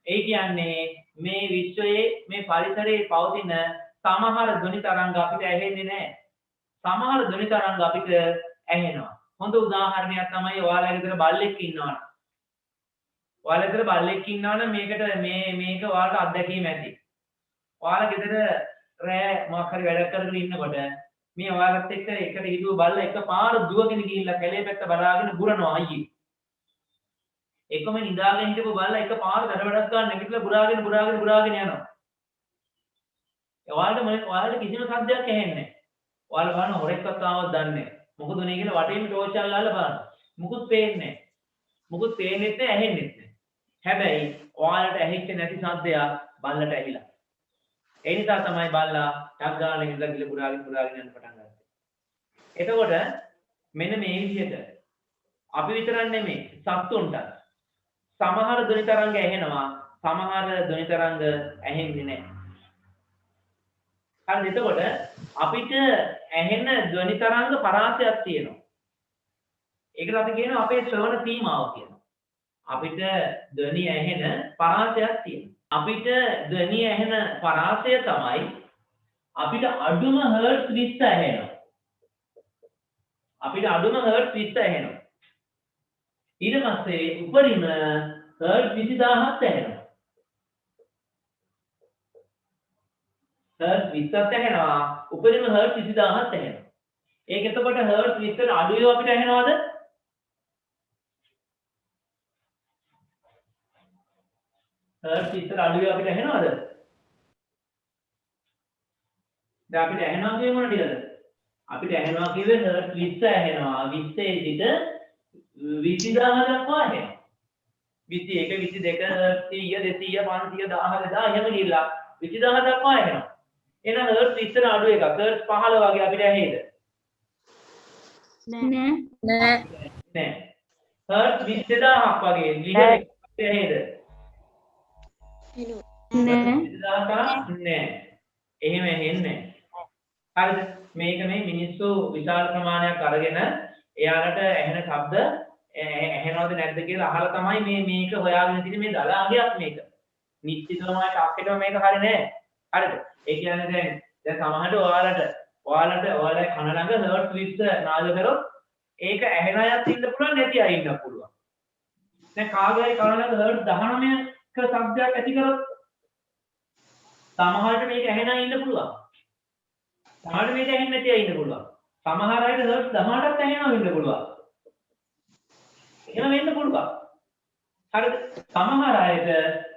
Speaker 1: ඒ කියන්නේ මේ විශ්වයේ මේ පරිසරයේ පවතින සමහර ධ්වනි තරංග අපිට ඇහෙන්නේ නැහැ. සමහර ධ්වනි තරංග අපිට ඇහෙනවා. හොඳ උදාහරණයක් තමයි ඔයාලා ගෙදර බල්ලෙක් ඉන්නවනම්. ඔයාලා ගෙදර බල්ලෙක් ඉන්නවනම් මේක ඔයාලට අත්දැකීම ඇති. ඔයාලා ගෙදර රෑ මොකක් හරි වැඩ කරගෙන ඉන්නකොට මේ ඔයාලත් එක්ක එකට හිටුව බල්ලා එකපාර දුවගෙන ගිහිල්ලා කැලේ පැත්ත බලාගෙන බුරනවා අයියේ. එකම නිදාගෙන හිටපු බල්ලා එකපාර දඩබඩක් ගන්න නැගිටලා බුරාගෙන යනවා. ඔයාලට කිසිම සද්දයක් ඇහෙන්නේ නැහැ. ඔයාලා බලන හොරෙක්වත් ආවොත් දන්නේ නැහැ. මොකද උනේ කියලා වටේම ටෝච් එක අල්ලලා බලන්න. මුකුත් පේන්නේ නැහැ. මුකුත් පේන්නෙත් නැහැ, ඇහෙන්නෙත් නැහැ. හැබැයි ඔයාලට ඇහිච්ච නැති සද්දයක් බල්ලට ඇහිලා. ඒ නිසා තමයි බල්ලා ටක් ගාලා ඉඳලා ගිල පුරාගෙන යන්න පටන් ගත්තේ. එතකොට මෙන්න මේ විදිහට අපි විතරක් නෙමෙයි සත්තුන්ට සමහර ධ්වනි තරංග ඇහෙනවා, සමහර ධ්වනි තරංග ඇහෙන්නේ නැහැ. හරි එතකොට අපිට ඇහෙන ධ්වනි තරංග පරාසයක් තියෙනවා. ඒකට අපි කියනවා අපේ ශ්‍රවණ සීමාව කියලා. අපිට ධ්වනි ඇහෙන පරාසයක් තියෙනවා. අපිට ධ්වනි ඇහෙන පරාසය තමයි අපිට අඩුම හර්ට්ස් 20 ඇහෙනවා. අපිට අඩුම හර්ට්ස් 20 ඇහෙනවා. ඊට පස්සේ උපරිම හර්ට්ස් 20000ක් ඇහෙනවා. හර්ට්ස් 20ක් ඇහෙනවා, උපරිම හර්ට්ස් 20000ක් ඇහෙනවා. ඒක එතකොට හර්ට්ස් 20ට අඩුව අපිට ඇහෙනවද? හර්ට්ස් 20ට අඩුව අපිට ඇහෙනවද? දැන් අපිට ඇහෙනවා කියන්නේ මොන ටිකද? අපිට ඇහෙනවා කියන්නේ හර්ට්ස් 20 ඇහෙනවා. 20 සිට 20000 දක්වා ඇහෙනවා. 21 22 100 200 500 1000 එහෙම ගිහිල්ලා 20000 දක්වා ඇහෙනවා. එහෙනම් හර්ට්ස් 20ට අඩු එකක් හර්ට්ස් 15 වගේ අපිට ඇහෙයිද? නෑ. හර්ට්ස් 20000ක් වගේ ලිහේ ඇහෙයිද? නෑ. එහෙම ඇහෙන්නේ නෑ. හරිද? මේක මේ මිනිස්සු විශාල ප්‍රමාණයක් අරගෙන එයාලට ඇහෙන ශබ්ද ඇහෙනවද නැද්ද කියලා අහලා තමයි මේක හොයාගෙන තියෙන්නේ මේ දලාගයක් මේක. නිශ්චිතවම ටක්කේටම මේක හරිය නෑ. හරිද? ඒ කියන්නේ දැන් සමහරට ඔයාලා කන ළඟ හර්ට්ස් 20 නාද කරොත් ඒක ඇහෙන අයත් ඉන්න පුළුවන් නැති අය ඉන්න පුළුවන්. දැන් කාගේ කන ළඟ හර්ට්ස් 19ක ශබ්දයක් ඇති කරොත් සමහරට මේක ඇහෙන අය ඉන්න පුළුවන්. සමහරට මේක ඇහෙන්නේ නැති අය ඉන්න පුළුවන්. සමහර අයට හර්ට්ස් 18ක් ඇහෙනවා වෙන්න පුළුවන්. එහෙම වෙන්න පුළුවන්. හරිද? සමහර අයට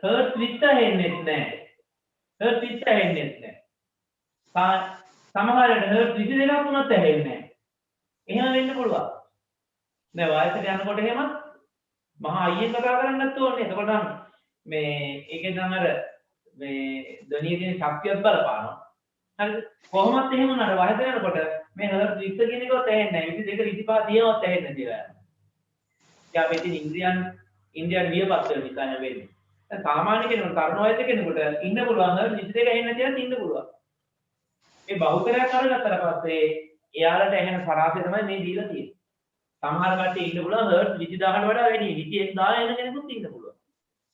Speaker 1: හර්ට්ස් 20 ඇහෙන්නේ නැහැ. හර්ට්ස් 20 ඇහෙන්නේ නැහැ. සමහරට හර්ට්ස් 22ක් වුණත් ඇහෙන්නේ නැහැ. එහෙම වෙන්න පුළුවන්. දැන් වයසට යනකොට එහෙම මහා අයියෙන් කතා කරන්නත් ඕනේ. එතකොට මේ ඒකේ තමයි අර මේ ධ්වනියේ තියෙන ශක්තියක් බලපානවා. හරිද? කොහොමත් එහෙම නේද වයසට යනකොට මේ හර්ට්ස් 20 කියන එකවත් ඇහෙන්නේ නැහැ. 22 25 30වත් ඇහෙන්නේ නැතිලා. ඒ අපි ඉතින් ඉන්දියන් වියපත් වෙන නිසා නෙවෙයි. දැන් සාමාන්‍ය කෙනෙකුට තරුණ වයසේ කෙනෙකුට ඉන්න පුළුවන් හර්ට්ස් 22 ඇහෙන්නේ නැතිවත් ඉන්න පුළුවන්. මේ බහුතරයක් අරගත්තට පස්සේ එයාලට ඇහෙන පරාසය තමයි මේ දීලා තියෙන්නේ. සමහර කට්ටිය ඉන්න පුළුවන් හර්ට්ස් 20000කට වඩා වැඩි. 21000 එන කෙනෙකුත් ඉන්න පුළුවන්.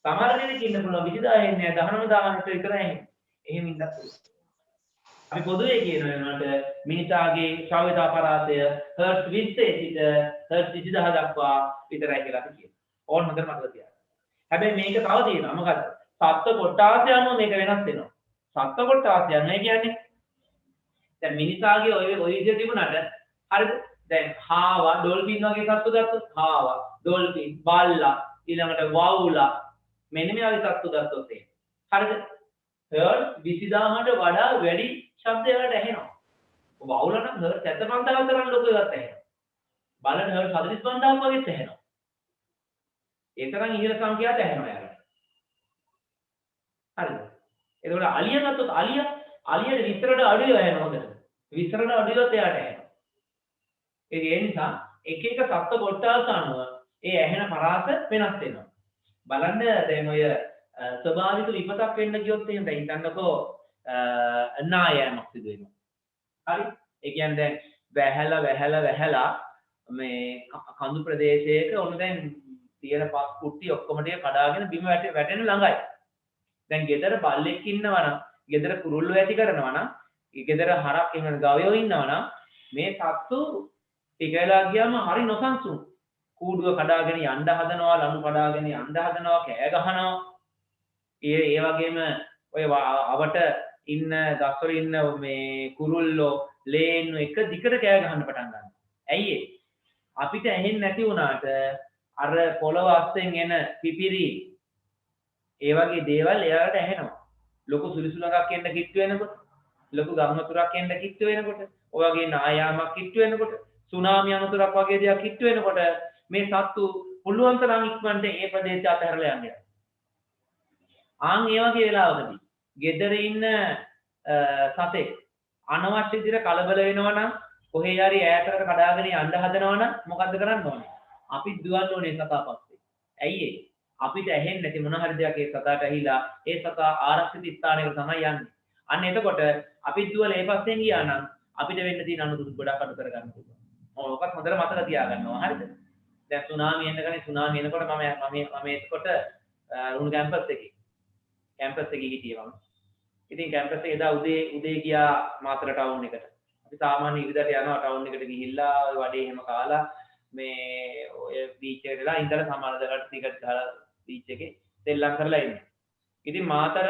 Speaker 1: සමහර කෙනෙක් ඉන්න පුළුවන් 20000 එන්නේ නැහැ 19000කට විතර ඇහෙන්නේ. එහෙම ඉන්නත් පුළුවන්. අපි පොදුවේ කියනවා ඒකට මිනිසාගේ ශ්‍රව්‍යතා පරාසය හර්ට්ස් 20 සිට හර්ට්ස් 20000 දක්වා විතරයි කියලා අපි කියනවා. ඕන හොඳට මතක තියාගන්න. හැබැයි මේක තව තියෙනවා. මොකද්ද? සත්ත්ව කොටාසය අනුව මේක වෙනස් වෙනවා. සත්ත්ව කොටාසය අනුව කියන්නේ දැන් මිනිසාගේ ඔය විදිය තිබුණාට හරිද? දැන් හාවා ඩොල්ෆින් වගේ සත්තු ගත්තොත් හාවා ඩොල්ෆින් බල්ලා ඊළඟට වවුලා මෙන්න මේ වගේ සත්තු ගත්තොත් හරිද? හර්ට් 20000ට වඩා වැඩි ශබ්දයකට ඇහෙනවා. වවුලා නම් හර්ට් 75000 තරම් ලොකු එකක් ඇහෙනවා. බල්ලට හර්ට් 45000ක් වගේත් ඇහෙනවා. ඒ තරම් ඉහළ සංඛ්‍යාවට ඇහෙනවා යාළුවා. හරිද? එතකොට අලිය ගත්තොත් අලියට විතරට අඩුයි ඇහෙනවා හොඳට. විතරට අඩුයිවත් එයාට ඇහෙනවා. ඒ නිසා එක එක සත්ත්ව කොටස් අනුව ඒ ඇහෙන පරාස වෙනස් වෙනවා. බලන්න දැන් ඔය ස්වභාවික විපතක් වෙන්න ගියොත් එහෙම දැන් හිතන්නකෝ නායෑමක් සිදු වෙනවා. හරි? ඒ කියන්නේ දැන් වැහැලා මේ කඳු ප්‍රදේශයක ඔන්න දැන් තියෙන පස් කුට්ටි ඔක්කොම ටික කඩාගෙන බිම වැටෙන්න ළඟයි. දැන් ගෙදර බල්ලෙක් ඉන්නවා නම්, ගෙදර කුරුල්ලෝ ඇති කරනවා නම්, ගෙදර හරක් එහෙම ගවයෝ ඉන්නවා නම් මේ සත්තු ටික වෙලා ගියාම හරි නොසන්සුන්. කූඩුව කඩාගෙන යන්න හදනවා, ලනු කඩාගෙන යන්න හදනවා, කෑ ගහනවා. ඒ වගේම ඔය අවට ඉන්න ගස්වල ඉන්න මේ කුරුල්ලෝ ලේන්නු එක දිගට කෑ ගහන්න පටන් ගන්නවා. ඇයි ඒ? අපිට ඇහෙන්නේ නැති වුණාට අර පොළව අස්සෙන් එන පිපිරි ඒ වගේ දේවල් එයාට ඇහෙනවා. ලොකු සුලිසුලඟක් එන්න කිට්ටු වෙනකොට, ලොකු ගම්මතුරක් එන්න කිට්ටු වෙනකොට, ඔය වගේ නායාමක් කිට්ටු වෙනකොට, සුනාමි අනතුරක් වගේ දේවල් කිට්ටු වෙනකොට මේ සත්තු පුළුවන් තරම් ඉක්මනට ඒ ප්‍රදේශය අතහැරලා යන්නේ. ආන් ඒ වගේ වෙලාවකදී ගෙදර ඉන්න සතෙක් අනවශ්‍ය විදිහට කලබල වෙනවා නම්, කොහේ හරි ඈතකට කඩාගෙන යන්න හදනවා නම් මොකද්ද කරන්න ඕනේ? අපි දුවන්න ඕනේ සතා පස්සේ. ඇයි ඒ? අපිට ඇහෙන්නේ නැති මොන හරි දෙයක් ඒ සතාට ඇහිලා ඒ සතා ආරක්ෂිත ස්ථානයකට තමයි යන්නේ. අන්න එතකොට අපි දුවලා ඒ පස්සෙන් ගියා නම් අපිට වෙන්න තියෙන අනුතුරු ගොඩක් අඩු කරගන්න පුළුවන්. ඕකත් හොඳට මතක තියාගන්නවා. හරිද? දැන් සුනාමි එන්න ගන්නේ සුනාමි එනකොට මම එතකොට රුණු කැම්පස් එකේ හිටියේ මම. ඉතින් කැම්පස් එකේ එදා උදේ ගියා මාතර ටවුන් එකට. අපි සාමාන්‍ය ඉරිදට යනවා ටවුන් එකට ගිහිල්ලා ඔය වඩේ එහෙම කාලා මේ ඔය බීච් එකට වෙලා ඉඳලා සමහරකට ටිකට් දාලා බීච් එකේ සෙල්ලම් කරලා ඉන්නේ. ඉතින් මාතර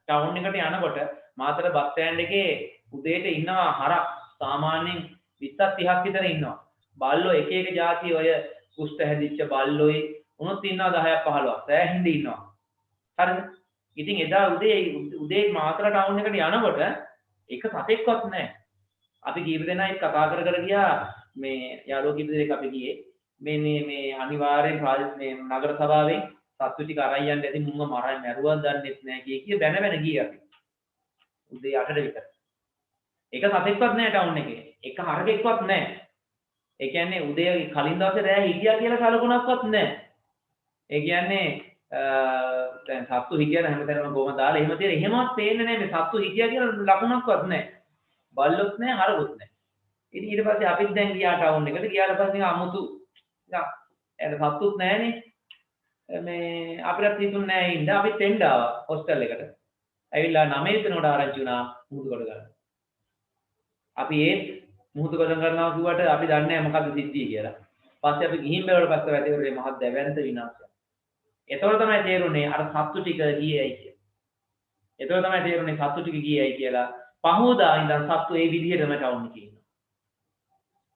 Speaker 1: ටවුන් එකට යනකොට මාතර බස් ස්ටෑන්ඩ් එකේ උදේට ඉන්නවා හරක් සාමාන්‍යයෙන් 20ක් 30ක් විතර ඉන්නවා. බල්ලෝ එක එක જાති ඔය කුෂ්ඨ හැදිච්ච බල්ලෝයි උනොත් ඉන්නවා 10ක් 15ක්. සෑහෙන්න ඉන්නවා. හරිද? ඉතින් එදා උදේ මාතර ටවුන් එකට යනකොට එක සතෙක්වත් නැහැ. අපි කීප දෙනා එක්ක කතා කර ගියා මේ යාළුවෝ කීප දෙනෙක් අපි ගියේ මේ අනිවාර්යෙන් මේ නගර සභාවෙන් සත්තු ටික අරන් යන්න ඇති මුංග මරයි මැරුවක් දන්නෙත් නැහැ කිය බැන ගියේ අපි. උදේ 8ට විතර. එක සතෙක්වත් නැහැ ටවුන් එකේ. එක හරකෙක්වත් නැහැ. ඒ කියන්නේ උදේ කලින් දවසේ රෑ හිටියා කියලා කලකුණක්වත් නැහැ. ඒ කියන්නේ දැන් සත්තු හිටියන හැමතැනම බොම දාලා එහෙම තියෙන එහෙමවත් පේන්නේ නැහැ මේ සත්තු හිටියා කියලා ලකුණක්වත් නැහැ. බල්ලොත් නැහැ හරකුත් නැහැ. ඉතින් ඊට පස්සේ අපිත් දැන් ගියා ටවුන් එකට. ගියාට පස්සේ අමුතු නිකන් සත්තුත් නැහනේ. මේ අපිට හිතුන්නේ නැහැ ඉන්න. අපි තෙන්ඩ ආවා හොස්ටල් එකට. ඇවිල්ලා 9 වෙනිදාට ආරංචි වුණා මුහුදු කොට ගන්න. අපි ඒත් මුහුදු කොට කරනවා කිව්වට අපි දන්නේ නැහැ මොකද්ද සිද්ධිය කියලා. පස්සේ අපි ගිහින් බැලුවට පස්සේ වැටේරුනේ මහත් දැවැන්ත විනාශයක්. ඒතකොට තමයි තේරුනේ අර සත්තු ටික ගියේයි කියලා. ඒතකොට තමයි තේරුනේ සත්තු ටික ගියේයි කියලා. පහෝදා ඉඳන් සත්තු ඒ විදිහටම ටවුන් එකේ ඉන්නවා.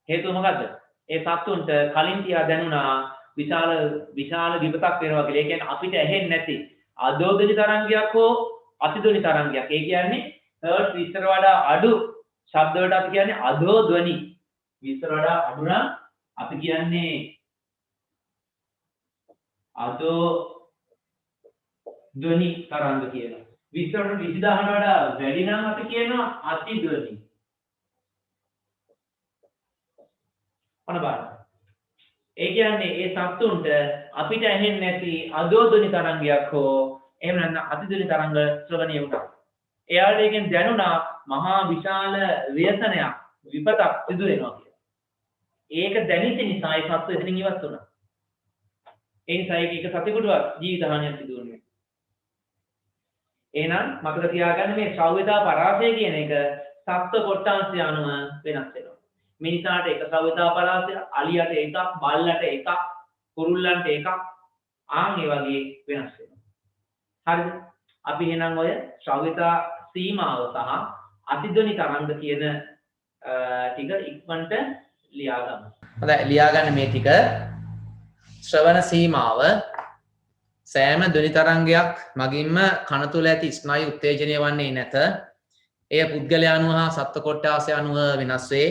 Speaker 1: හේතුව මොකද්ද? ඒ සත්තුන්ට කලින් තියා දැනුණා විශාල විපතක් වෙනවා කියලා. ඒ කියන්නේ අපිට ඇහෙන්නේ නැති අදෝධනි තරංගයක් හෝ අතිධ්වනි තරංගයක්. ඒ කියන්නේ හර්ට් 20ට වඩා අඩු ශබ්ද වලට අපි කියන්නේ අදෝධ්වනි. 20ට වඩා අඩු නම් අපි කියන්නේ අදෝධ්වනි තරංග කියනවා. 20ට 20000ට වඩා වැඩි නම් අපි කියනවා අතිධ්වනි. අන බලන්න. ඒ කියන්නේ ඒ සත්තුන්ට අපිට ඇහෙන්නේ නැති අදෝධනි තරංගයක් හෝ එහෙම නැත්නම් අතිධ්වනි තරංග ශ්‍රවණය වුණා. එයාට ඒකෙන් දැනුණා මහා විශාල ව්‍යසනයක් විපතක් සිදු වෙනවා කියලා. ඒක දැනෙච්ච නිසා ඒ සත්තු එතනින් ඉවත් වුණා. ඒ නිසා ඒක සතෙකුටවත් ජීවිත හානියක් සිදු වෙන්නේ. එහෙනම් මතක තියාගන්න මේ ශ්‍රව්‍යතා පරාසය කියන එක සත්ත්ව කොට්ටාංශය අනුව වෙනස් වෙනවා. මිනිසාට එක ශ්‍රව්‍යතා පරාසය, අලියට එකක්, බල්ලට එකක්, කුරුල්ලන්ට එකක්, ආන් ඒ වගේ වෙනස් වෙනවා. හරිද? අපි එහෙනම් ඔය ශ්‍රව්‍යතා සීමාව සහ අතිධ්වනි තරංග කියන ටික ඉක්මනට ලියා ගමු.
Speaker 3: හොඳයි ලියා ගන්න මේ ටික. ශ්‍රවණ සීමාව සෑම ධ්වනි තරංගයක් මගින්ම කන තුල ඇති ස්නායු උත්තේජනය වන්නේ නැත. එය පුද්ගලයා අනුව හා සත්ත්ව කොට්ටාසය අනුව වෙනස් වේ.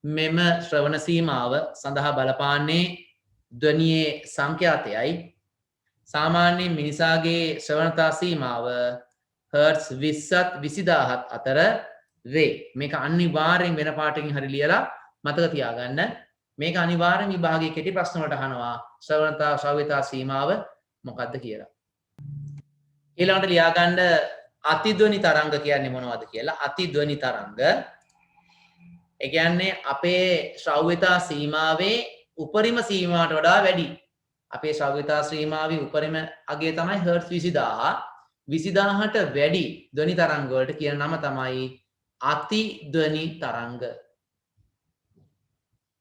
Speaker 3: මෙම ශ්‍රවණ සීමාව සඳහා බලපාන්නේ ධ්වනියේ සංඛ්‍යාතයයි. සාමාන්‍යයෙන් මිනිසාගේ ශ්‍රවණතා සීමාව හර්ට්ස් 20ත් 20000ත් අතර වේ. මේක අනිවාර්යෙන් වෙන පාටකින් හරි ලියලා මතක තියාගන්න. මේක අනිවාර්යෙන් විභාගයේ කෙටි ප්‍රශ්න වලට අහනවා. ශ්‍රවණතා ශ්‍රව්‍යතා සීමාව මොකක්ද කියලා. ඊළඟට ලියා ගන්න අතිධ්වනි තරංග කියන්නේ මොනවද කියලා. අතිධ්වනි තරංග ඒ කියන්නේ අපේ ශ්‍රව්‍යතා සීමාවේ උපරිම සීමාවට වඩා වැඩි. අපේ ශ්‍රව්‍යතා සීමාවේ උපරිම අගය තමයි හර්ට්ස් 20000. 20000ට වැඩි ධ්වනි තරංග වලට කියන නම තමයි අතිධ්වනි තරංග.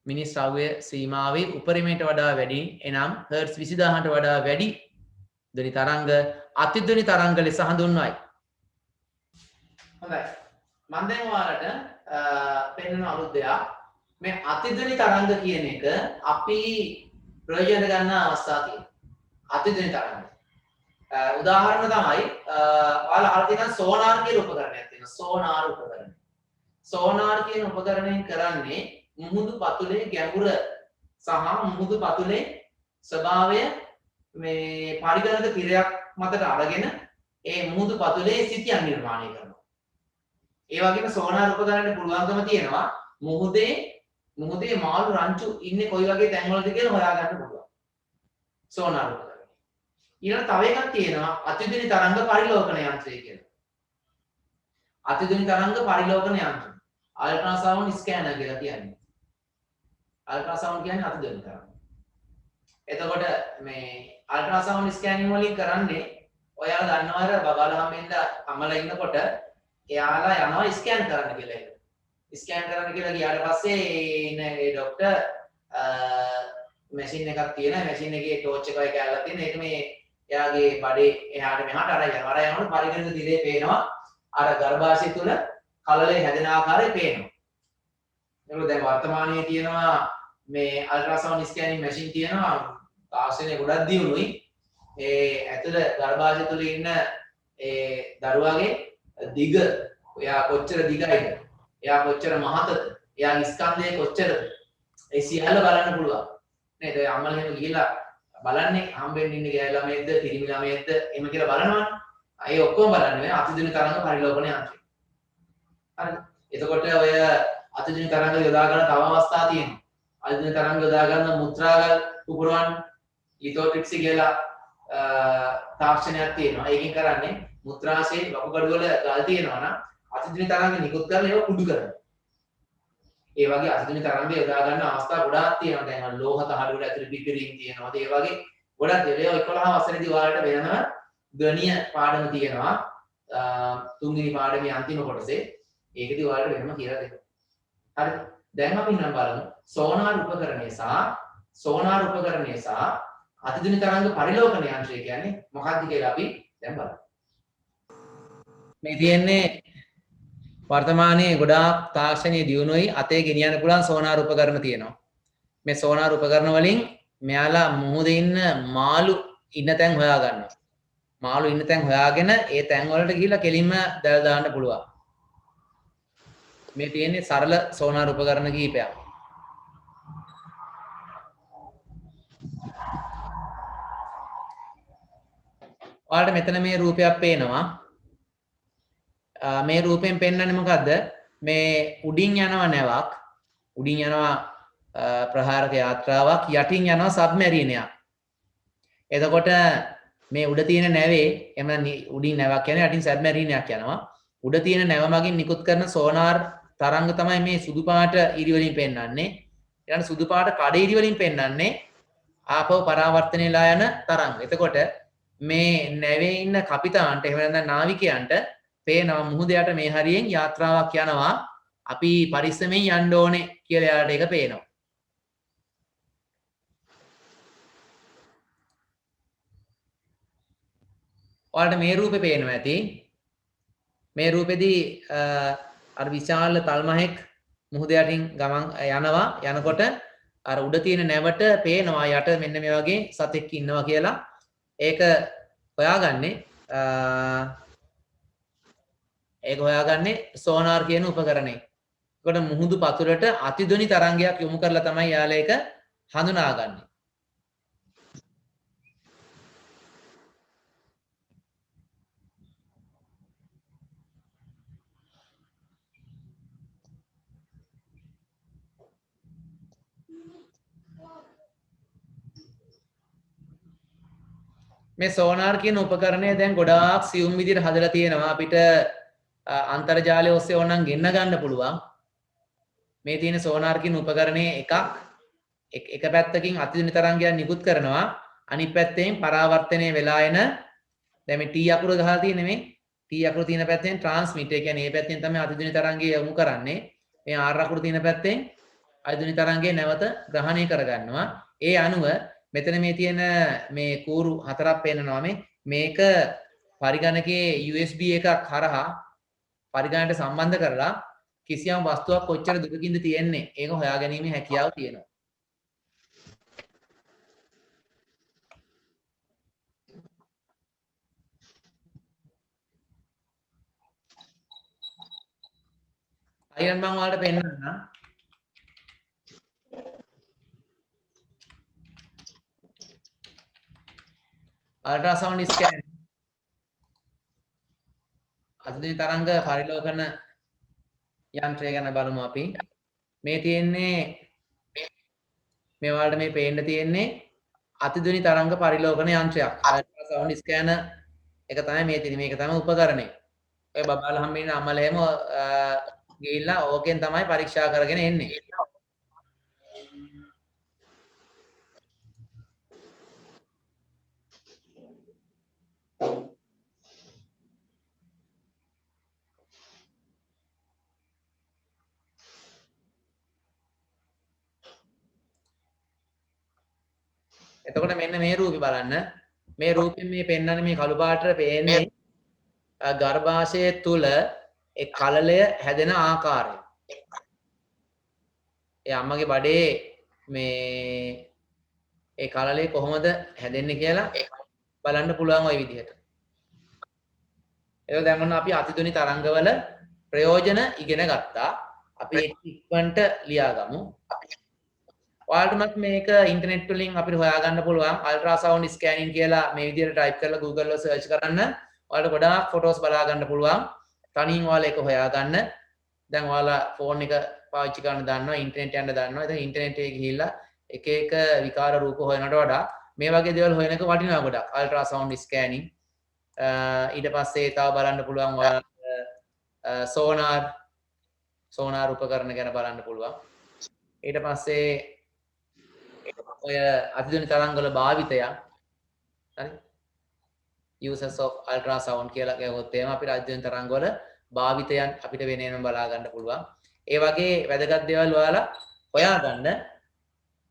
Speaker 3: මිනිස් ශ්‍රව්‍ය සීමාවේ උපරිමයට වඩා වැඩි එනම් හර්ට්ස් 20000ට වඩා වැඩි ධ්වනි තරංග අතිධ්වනි තරංග ලෙස හඳුන්වයි. හොඳයි. මම දැන් ඔයාලට පෙන්වන අලුත් දෙයක්. මේ අතිධ්වනි තරංග කියන එක අපි ප්‍රයෝජන ගන්න අවස්ථා තියෙනවා. අතිධ්වනි තරංග. උදාහරණ තමයි ඔයාලා අහලා තියෙන සෝනාර් කියන උපකරණයක් තියෙනවා. සෝනාර් උපකරණය. සෝනාර් කියන උපකරණයෙන් කරන්නේ මුහුදු පතුලේ ගැඹුර සහ මුහුදු පතුලේ ස්වභාවය මේ පරිගණක තිරයක් මතට අරගෙන ඒ මුහුදු පතුලේ සිතියන් නිර්මාණය කරනවා. ඒ වගේම සෝනාර් උපකරණයට පුළුවන්කම තියෙනවා මුහුදේ මාළු රංචු ඉන්නේ කොයි වගේ තැන්වලද කියලා හොයාගන්න පුළුවන්. සෝනාර් උපකරණය. ඊළඟ තව එකක් තියෙනවා අතිධ්වනි තරංග පරිලෝකන යන්ත්‍රය කියලා. අතිධ්වනි තරංග පරිලෝකන යන්ත්‍රය. අල්ට්‍රාසවුන්ඩ් ස්කෑනර් කියලා කියන්නේ. අල්ට්‍රාසවුන්ඩ් කියන්නේ අතිධ්වනි තරංග. එතකොට මේ අල්ට්‍රාසවුන්ඩ් ස්කෑනින් වලින් කරන්නේ ඔයාලා දන්නවද බබාලහමෙන්ද අමලා ඉන්නකොට එයාලා යනවා ස්කෑන් කරන්න කියලා එක. ස්කෑන් කරන්න කියලා ගියාට පස්සේ ඉන්න ඒ ડોක්ටර් මැෂින් එකක් තියෙනවා. මැෂින් එකේ ටෝච් එකයි කැල්ලක් තියෙන. ඒක මේ එයාගේ බඩේ එහාට මෙහාට අරගෙන යනවා. අර යනකොට පරිගණක දිලේ පේනවා. අර ගර්භාෂය තුල කලලේ හැදෙන ආකාරය පේනවා. ඒක දැන් වර්තමානයේ තියෙනවා මේ අල්ට්‍රාසවුන්ඩ් ස්කෑනින් මැෂින් තියෙනවා. තාක්ෂණය ගොඩක් දියුණුයි. ඒ ඇතුළ ගර්භාෂය තුල ඉන්න ඒ දරුවාගේ දිග එයා කොච්චර දිගයිද? එයා කොච්චර මහතද? එයාගේ ස්කන්ධය කොච්චරද? ඒ සියල්ල බලන්න පුළුවන්. නේද? ඔය අම්මලා එහෙම ගිහිල්ලා බලන්නේ හම්බෙන්න ඉන්න ගෑය ළමයිද, පිරිමි ළමයිද එහෙම කියලා බලනවනේ. ඒ ඔක්කොම බලන්නේ අතිධ්වනි තරංග පරිලෝකන යන්ත්‍රය. හරිද? එතකොට ඔය අතිධ්වනි තරංග යොදා ගන්න තව අවස්ථා තියෙනවා. අතිධ්වනි තරංග යොදා ගන්න මුත්‍රාගල් පුපුරවන්න ලිතෝට්‍රික්සි කියලා තාක්ෂණයක් තියෙනවා. ඒකෙන් කරන්නේ මුත්‍රාශයේ වකුගඩු වල ගල් තියෙනවා නම් අතිධ්වනි තරංග නිකුත් කරලා ඒවා කුඩු කරනවා. ඒ වගේ අතිධ්වනි තරංග යොදා ගන්න අවස්ථා ගොඩාක් තියෙනවා. දැන් ලෝහ තහඩු වල ඇතුළේ පිපිරීම් තියෙනවා. ඒ වගේ ගොඩක් දේවල් 11 වසරේදී ඔයාලට වෙනම ධ්වනිය පාඩම තියෙනවා. තුන්වෙනි පාඩමේ අන්තිම කොටසේ ඒකදී ඔයාලට වෙනම කියලා දෙනවා. හරිද? දැන් අපි නම් බලමු සෝනාර් උපකරණය සහ අතිධ්වනි තරංග පරිලෝකන යන්ත්‍රය කියන්නේ මොකක්ද කියලා අපි දැන් බලමු. මේ තියෙන්නේ වර්තමානයේ ගොඩාක් තාක්ෂණයේ දියුණුවයි අතේ ගෙනියන්න පුළුවන් සෝනාර් උපකරණ තියෙනවා. මේ සෝනාර් උපකරණ වලින් මෙයාලා මුහුදේ ඉන්න මාළු ඉන්න තැන් හොයා ගන්නවා. මාළු ඉන්න තැන් හොයාගෙන ඒ තැන් වලට ගිහිල්ලා කෙලින්ම දැල් දාන්න පුළුවන්. මේ තියෙන්නේ සරල සෝනාර් උපකරණ කිහිපයක්. ඔයාලට මෙතන මේ රූපයක් පේනවා. මේ රූපයෙන් පෙන්වන්නේ මොකද්ද? මේ උඩින් යනවා නැවක්. උඩින් යනවා ප්‍රහාරක යාත්‍රාවක්. යටින් යනවා සබ්මැරීනයක්. එතකොට මේ උඩ තියෙන නැවේ එම උඩින් නැවක් කියන්නේ යටින් සබ්මැරීනයක් යනවා. උඩ තියෙන නැව මගින් නිකුත් කරන සෝනාර් තරංග තමයි මේ සුදු පාට ඉරි වලින් පෙන්වන්නේ. ඊළඟ සුදු පාට කඩ ඉරි වලින් පෙන්වන්නේ ආපහු පරාවර්තනයලා යන තරංග. එතකොට මේ නැවේ ඉන්න කපිතාන්ට එහෙම නැත්නම් නාවිකයන්ට පේනවා මුහුද යට මේ හරියෙන් යාත්‍රාවක් යනවා. අපි පරිස්සමෙන් යන්න ඕනේ කියලා එයාට ඒක පේනවා. ඔයාලට මේ රූපේ පේනවා ඇති. මේ රූපෙදී අර විශාල තල්මහෙක් මුහුද යටින් ගමන් යනවා. යනකොට අර උඩ තියෙන නැවට පේනවා යට මෙන්න මේ වගේ සතෙක් ඉන්නවා කියලා. ඒක හොයාගන්නේ සෝනාර් කියන උපකරණය. ඒකට මුහුදු පතුලට අතිධ්වනි තරංගයක් යොමු කරලා තමයි යාලා ඒක හඳුනාගන්නේ. මේ සෝනාර් කියන උපකරණය දැන් ගොඩාක් සියුම් විදිහට හදලා තියෙනවා. අපිට අන්තර්ජාලය ඔස්සේ ඕනනම් ගෙන්න ගන්න පුළුවන්. මේ තියෙන සෝනාර් කියන උපකරණයේ එක පැත්තකින් අතිධ්වනි තරංගයක් නිකුත් කරනවා. අනිත් පැත්තෙන් පරාවර්තනය වෙලා එන දැන් මේ T අකුර ගහලා තියෙන මේ T අකුර තියෙන පැත්තෙන් ට්‍රාන්ස්මිට්. ඒ කියන්නේ මේ පැත්තෙන් තමයි අතිධ්වනි තරංගය යොමු කරන්නේ. මේ R අකුර තියෙන පැත්තෙන් අතිධ්වනි තරංගය නැවත ග්‍රහණය කරගන්නවා. ඒ අනුව මෙතන මේ තියෙන මේ කූරු හතරක් පේනවා. මේක පරිගණකයේ USB එකක් හරහා පරිගණකයට සම්බන්ධ කරලා කිසියම් වස්තුවක් කොච්චර දුරකින්ද තියෙන්නේ ඒක හොයාගැනීමේ හැකියාව තියෙනවා. අයියන් මම ඔයාලට පෙන්නන්නම්. අල්ට්‍රාසවුන්ඩ් ස්කෑන් අතිධ්වනි තරංග පරිලෝකන යන්ත්‍රය ගැන බලමු අපි. මේ තියෙන්නේ මේ වලට මේ පේන්න තියෙන්නේ අතිධ්වනි තරංග පරිලෝකන යන්ත්‍රයක්. අල්ට්‍රාසවුන්ඩ් ස්කෑනර් එක තමයි මේ තියෙන්නේ. මේක තමයි උපකරණය. ඔය බබාලා හම්බෙන්න අම්මලා එහෙම ගිහිල්ලා ඕකෙන් තමයි පරීක්ෂා කරගෙන එන්නේ. එතකොට මෙන්න මේ රූපේ බලන්න. මේ රූපෙන් මේ පෙන්වන්නේ මේ කළු පාටට පේන්නේ ගර්භාෂය තුල ඒ කලලය හැදෙන ආකාරය. ඒ අම්මගේ බඩේ මේ ඒ කලලය කොහොමද හැදෙන්නේ කියලා බලන්න පුළුවන් ওই විදිහට. ඒක දැන් අපි අතිධ්වනි තරංගවල ප්‍රයෝජන ඉගෙන ගත්තා. අපි ඉක්මනට ලියාගමු. ඔයාලටත් මේක ඉන්ටර්නෙට් වලින් අපිට හොයාගන්න පුළුවන්. අල්ට්‍රාසවුන්ඩ් ස්කෑනින් කියලා මේ විදිහට ටයිප් කරලා Google වල සර්ච් කරන්න. ඔයාලට ගොඩාක් ෆොටෝස් බලා ගන්න පුළුවන්. තනියෙන් ඔයාලා ඒක හොයාගන්න. දැන් ඔයාලා ෆෝන් එක පාවිච්චි කරන්න දන්නවා, ඉන්ටර්නෙට් යන්න දන්නවා. ඉතින් ඉන්ටර්නෙට් එකේ ගිහිල්ලා එක එක විකාර රූප හොයනට වඩා මේ වගේ දේවල් හොයන එක වටිනවා ගොඩක්. අල්ට්‍රාසවුන්ඩ් ස්කෑනින් ඊට පස්සේ තව බලන්න පුළුවන් ඔයාලා සෝනාර් උපකරණ ගැන බලන්න පුළුවන්. ඊට පස්සේ ඔය අතිධ්වනි තරංගවල භාවිතය හරි uses of ultrasound කියලා කියවොත් එහෙම අපිට අතිධ්වනි තරංගවල භාවිතයන් අපිට වෙනේම බලා ගන්න පුළුවන්. ඒ වගේ වැදගත් දේවල් ඔයාලා හොයාගන්න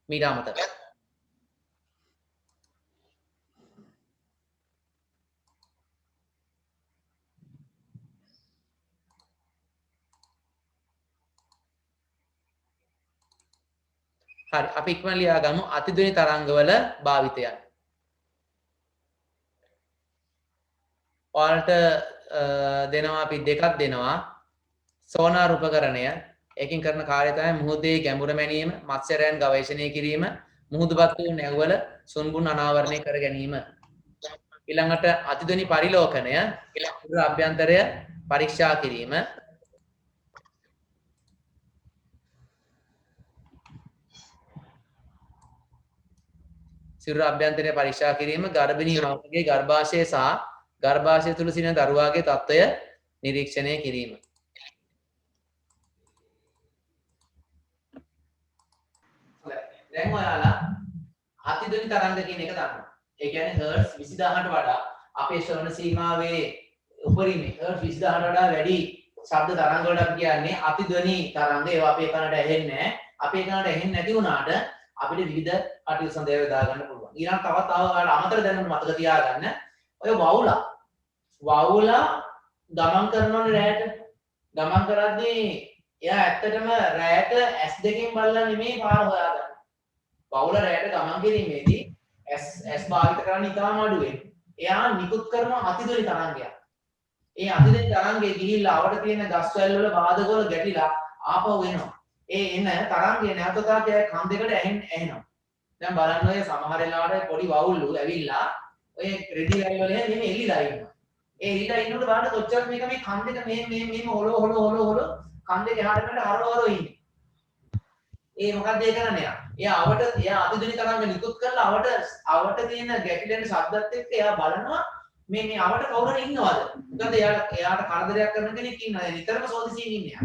Speaker 3: මීට අමතරව. හරි අපි ඉක්මන ලියා ගමු අතිධ්වනි තරංගවල භාවිතයන්. ඔයාලට දෙනවා අපි දෙකක් දෙනවා. සෝනාර් උපකරණය. ඒකෙන් කරන කාර්යය තමයි මුහුදේ ගැඹුර මැනීම, මත්ස්‍යයන් ගවේෂණය කිරීම, මුහුදුපත් වූ නැව්වල සුන්බුන් අනාවරණය කර ගැනීම. ඊළඟට අතිධ්වනි පරිලෝකනය, ඊළඟ අභ්‍යන්තරය පරීක්ෂා කිරීම. සිරුර අභ්‍යන්තරය පරීක්ෂා කිරීම, ගර්භණී මවකගේ ගර්භාෂය සහ ගර්භාෂය තුල සිටින දරුවාගේ තත්ත්වය නිරීක්ෂණය කිරීම. දැන් ඔයාලා අතිධ්වනි තරංග කියන එක දන්නවා. ඒ කියන්නේ හර්ට්ස් 20000ට වඩා අපේ ශ්‍රවණ සීමාවේ උපරිමේ හර්ට්ස් 20000ට වඩා වැඩි ශබ්ද තරංග වලට අපි කියන්නේ අතිධ්වනි තරංග. ඒවා අපේ කනට ඇහෙන්නේ නැහැ. අපේ කනට ඇහෙන්නේ නැති වුණාට අපිට විවිධ කටයුතු සඳහා යොදා ගන්න පුළුවන්. ඊළඟ තවත් ඔයාලා අමතර දැනුම මතක තියාගන්න. ඔය වවුලා වවුලා ගමන් කරනවනේ රැයට. ගමන් කරද්දී එයා ඇත්තටම රැයට S2කින් බලලා නෙමෙයි පාර හොයාගන්නේ. වවුලා රැයට ගමන් කිරීමේදී S භාවිත කරන්න ඉතාම අඩුවෙන්. එයා නිකුත් කරන අතිදොරි තරංගයක්. ඒ අතිදොරි තරංගේ ගිහිල්ලා අවට තියෙන ගස් වැල් වල බාධක වල ගැටිලා ආපහු එනවා. ඒ එන තරංගය නැවතතාවක කන් දෙකට ඇහෙනවා. දැන් බලන්න ඔය සමහර වෙලාවට පොඩි වවුල්ලු ඇවිල්ලා ඔය රෙදි වැල් වල නෙමෙයි එල්ලිලා ඉන්නවා. ඒ එල්ලිලා ඉන්නකොට බලන්න කොච්චර මේක මේ කන් දෙක මේ හොලෝ කන් දෙක එහාට මෙහාට හරවරෝ ඉන්නේ. ඒ මොකක්ද ඒ කරන්නේ යා? එයා අතිදොරි තරංග නිකුත් කරලා අවට තියෙන ගැටිලෙන ශබ්දත් එක්ක එයා බලනවා මේ අවට කවුරු හරි ඉන්නවද? මොකද එයාට කරදරයක් කරන කෙනෙක් ඉන්නවා. නිතරම සෝදිසියෙන් ඉන්නේ යා.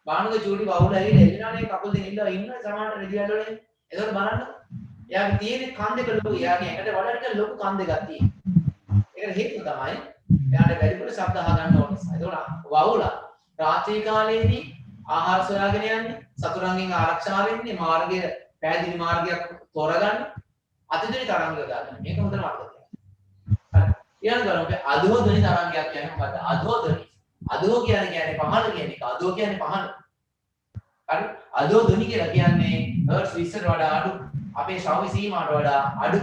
Speaker 3: බානුගේ චූටි වවුල ඇවිල්ලා එල්ලනානේ කකුල් දෙක ඉල්ලලා ඉන්නවා සමහරට රෙදි වල වලින්. ඒකට බලන්න. එයාගේ තියෙන කන් දෙක ලොකු. එයාගේ ඇඟට වඩා ටික ලොකු කන් දෙකක් තියෙනවා. ඒකට හේතුව තමයි එයාට වැඩිපුර ශබ්ද අහගන්න ඕන නිසා. ඒකට වවුලා රාත්‍රී කාලයේදී ආහාර සොයාගෙන යන්නේ, සතුරන්ගෙන් ආරක්ෂා වෙන්නේ, මාර්ගය පැහැදිලි මාර්ගයක් තෝරගන්න, අතිදොරි තරංග ගන්න. මේක හොඳට මතක තියාගන්න. හරි. ඊළඟ බලමු අධෝධ්වනි තරංගයක් කියන්නේ මොකද්ද? අධෝධ්වනි. අධෝ කියන්නේ පහළ කියන එක. අධෝ කියන්නේ පහළ. හරි. අධෝධ්වනි කියලා කියන්නේ හර්ට්ස් 20ට වඩා අඩු. අපේ ශ්‍රව්‍ය සීමාවට වඩා අඩු.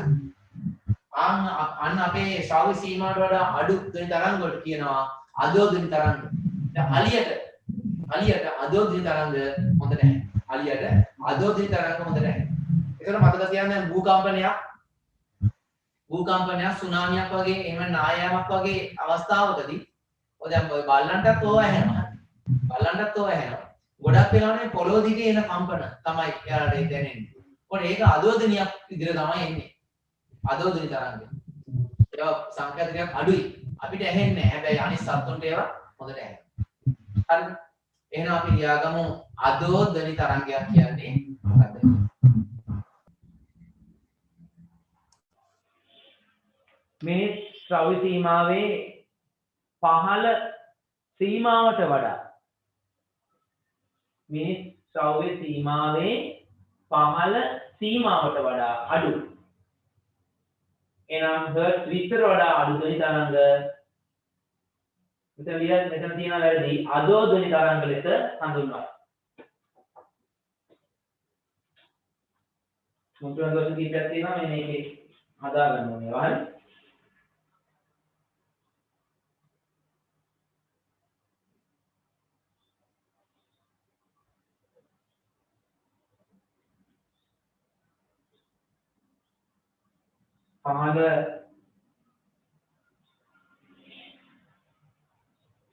Speaker 3: අන්න අපේ ශ්‍රව්‍ය සීමාවට වඩා අඩු ධ්වනි තරංග වලට කියනවා අධෝධ්වනි තරංග. දැන් අලියට අධෝධ්වනි තරංග හොඳ නැහැ. අලියට අධෝධ්වනි තරංග හොඳ නැහැ. ඒකට මතක තියාගන්න භූකම්පනයක් සුනාමියක් වගේ එහෙම නායයක් වගේ අවස්ථාවකදී ඔය දැන් ඔය බල්ලන්ටත් ඕව ඇහෙනවා. ගොඩක් වෙලාවනේ පොළොව දිගේ එන කම්පන තමයි එයාලට දැනෙන්නේ. ඒකට ඒක අධෝධ්වනියක් විදිහට තමයි එන්නේ. අධෝධ්වනි තරංගය. ඒක සංකේතයක් අඩුයි. අපිට ඇහෙන්නේ නැහැ. හැබැයි අනිත් සත්තුන්ට ඒවා හොඳට ඇහෙනවා. හරිද? එහෙනම් අපි ලියාගමු අධෝධ්වනි තරංගයක් කියන්නේ මොකක්ද?
Speaker 1: මේ ශ්‍රව්‍ය සීමාවේ පහළ සීමාවට වඩා අඩු. එහෙනම් හර්ට්ස් 20ට වඩා අඩු ධ්වනි තරංග මෙතන තියෙන වැරදි අධෝධ්වනි තරංග ලෙස හඳුන්වනවා. මුතුන් දොස් කීපයක් තියෙනවා මේ මේකේ හදා ගන්න ඕනේ. හරි. පහළ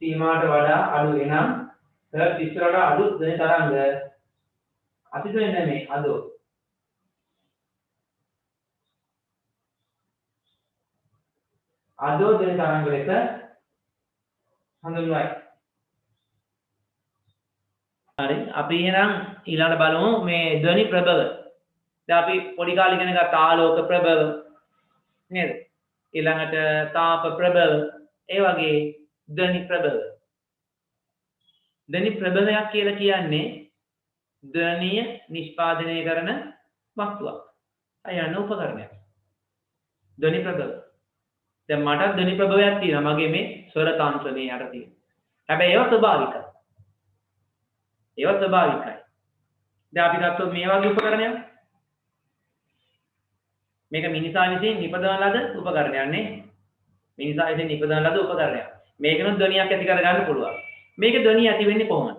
Speaker 1: සීමාවට වඩා අඩු එනම් හර්ට්ස් 20ට වඩා අඩු ධ්වනි තරංග අතිදොරි නෙමෙයි අධෝධ්වනි තරංග ලෙස හඳුන්වයි. හරි අපි එහෙනම් ඊළඟට බලමු මේ ධ්වනි ප්‍රභව. දැන් අපි පොඩි කාලේ ඉගෙන ගත්ත ආලෝක ප්‍රභව නේද? ඊළඟට තාප ප්‍රභව ඒ වගේ ධ්වනි ප්‍රභව. ධ්වනි ප්‍රභවයක් කියලා කියන්නේ ධ්වනිය නිෂ්පාදනය කරන වස්තුවක්. අයන උපකරණයක්. ධ්වනි ප්‍රභව. දැන් මට ධ්වනි ප්‍රභවයක් තියෙනවා මගේ මේ ස්වර තන්ත්‍රණේ යට තියෙන. හැබැයි ඒවා ස්වභාවිකයි. දැන් අපි ගත්තොත් මේ වගේ උපකරණයක්. මේක මිනිසා විසින් නිපදවන ලද උපකරණයක් නේ. මේකනොත් ධ්වනියක් ඇති කරගන්න පුළුවන්. මේක ධ්වනිය ඇති වෙන්නේ කොහොමද?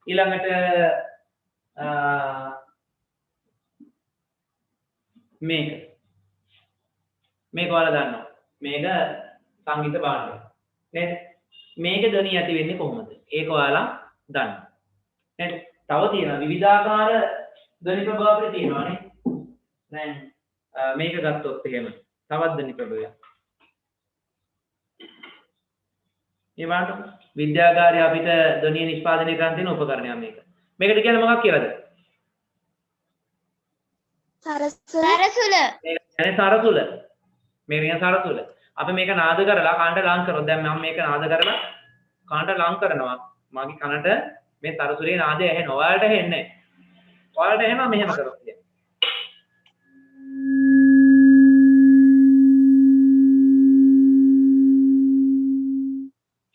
Speaker 1: ඊළඟට මේක ඔයාලා දන්නවා. මේක සංගීත භාණ්ඩයක් නේද? මේක ධ්වනිය ඇති වෙන්නේ කොහොමද? ඒක ඔයාලා දන්නවා. නේද? තව තියෙනවා විවිධාකාර ධ්වනි ප්‍රභාව අපිට තියෙනවානේ. දැන් මේක ගත්තොත් එහෙම තවත් ධ්වනි ප්‍රභවයක්. මේ වන්ට විද්‍යාගාරය අපිට ධ්වනිය නිෂ්පාදනය කරන්න තියෙන උපකරණයක් මේක. මේකට කියන්නේ මොකක් කියලාද?
Speaker 2: සරසුල.
Speaker 1: මේක කියන්නේ සරසුල. අපි මේක නාද කරලා කනට ලං කරොත් දැන් මම මේක නාද කරලා කනට ලං කරනවා. මගේ කනට මේ සරසුලේ නාදය ඇහෙනවා. ඔයාලට ඇහෙන්නේ නැහැ. ඔයාලට ඇහෙනවා මෙහෙම කරොත්.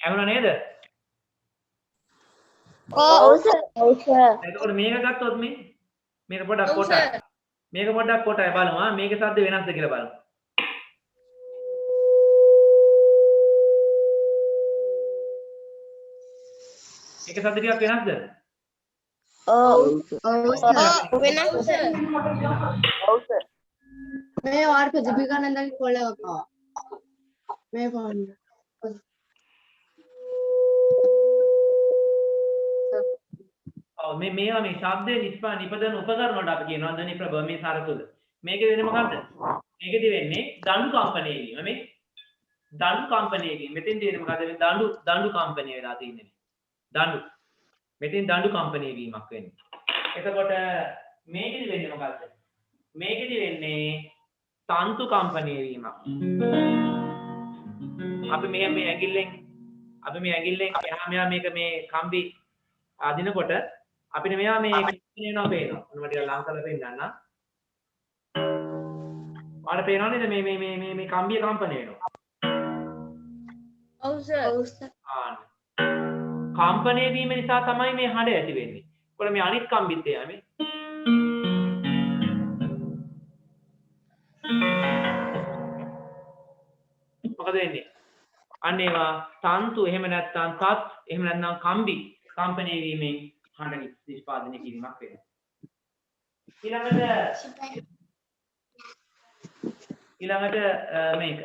Speaker 1: ඇහුණා නේද?
Speaker 2: ඔව් සර්.
Speaker 1: එතකොට මේක ගත්තොත් මේක පොඩ්ඩක් කොටයි. මේක පොඩ්ඩක් කොටයි බලමු. මේකේ සද්ද වෙනස්ද කියලා බලමු. මේකේ සද්ද ටිකක් වෙනස්ද?
Speaker 2: ඔව් වෙනස් සර්. මේ වාර ප්‍රතිපිකානන්දගේ කොලවකා. මේ ෆෝන්.
Speaker 1: ඔව් මේවා මේ ශබ්දේ නිපදවන උපකරණ වලට අපි කියනවා ධ්වනි ප්‍රභව මේ සාර තුල. මේකේ වෙන්නේ මොකද්ද? මේකෙදි වෙන්නේ දඬු කම්පණය වීම. මේ දඬු කම්පණය වීම. මෙතෙන් තියෙන්නේ මොකද්ද? මේ දඬු කම්පණය වෙලා තියෙන්නේ. දඬු. මෙතෙන් දඬු කම්පණය වීමක් වෙන්නේ. එතකොට මේකෙදි වෙන්නේ මොකද්ද? මේකෙදි වෙන්නේ තන්තු කම්පණය වීමක්. අපි මේ ඇඟිල්ලෙන් එහා මෙහා මේක මේ කම්බි අදිනකොට අපිට මෙයා මේ වෙනවා පේනවා. මොනවද ටික ලං කරලා පෙන්නන්න. ඔයාලට පේනව නේද මේ කම්බිය කම්පන වෙනවා.
Speaker 2: ඔව් සර්.
Speaker 1: කම්පණය වීම නිසා තමයි මේ හඬ ඇති වෙන්නේ. ඒකට මේ අනිත් කම්බිත් එන්නේ. මොකද වෙන්නේ? අන්න ඒවා තන්තු එහෙම නැත්නම් තත් එහෙම නැත්නම් කම්බි කම්පණය වීමෙන් හඬ නිෂ්පාදනය කිරීමක් වෙනවා. ඊළඟට මේක.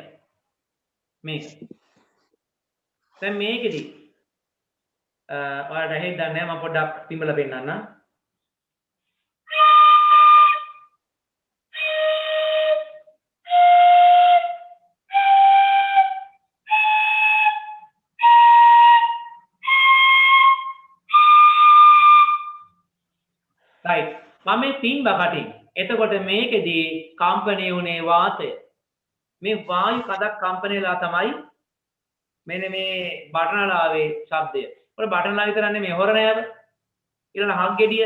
Speaker 1: දැන් මේකෙදි ඔයාලට හෙද්දන්නේ නැහැ මම පොඩ්ඩක් පිඹලා පෙන්නන්නම්. right මම මේ පින්බ කටින් එතකොට මේකෙදී කම්පණය වුණේ වාතය මේ වායු කඳක් කම්පණයලා තමයි මෙන්න මේ බටනලාවේ ශබ්දය. ඔය බටනලා විතරක් නෙමෙයි හොර නෑව ඊළඟ හක් ගෙඩිය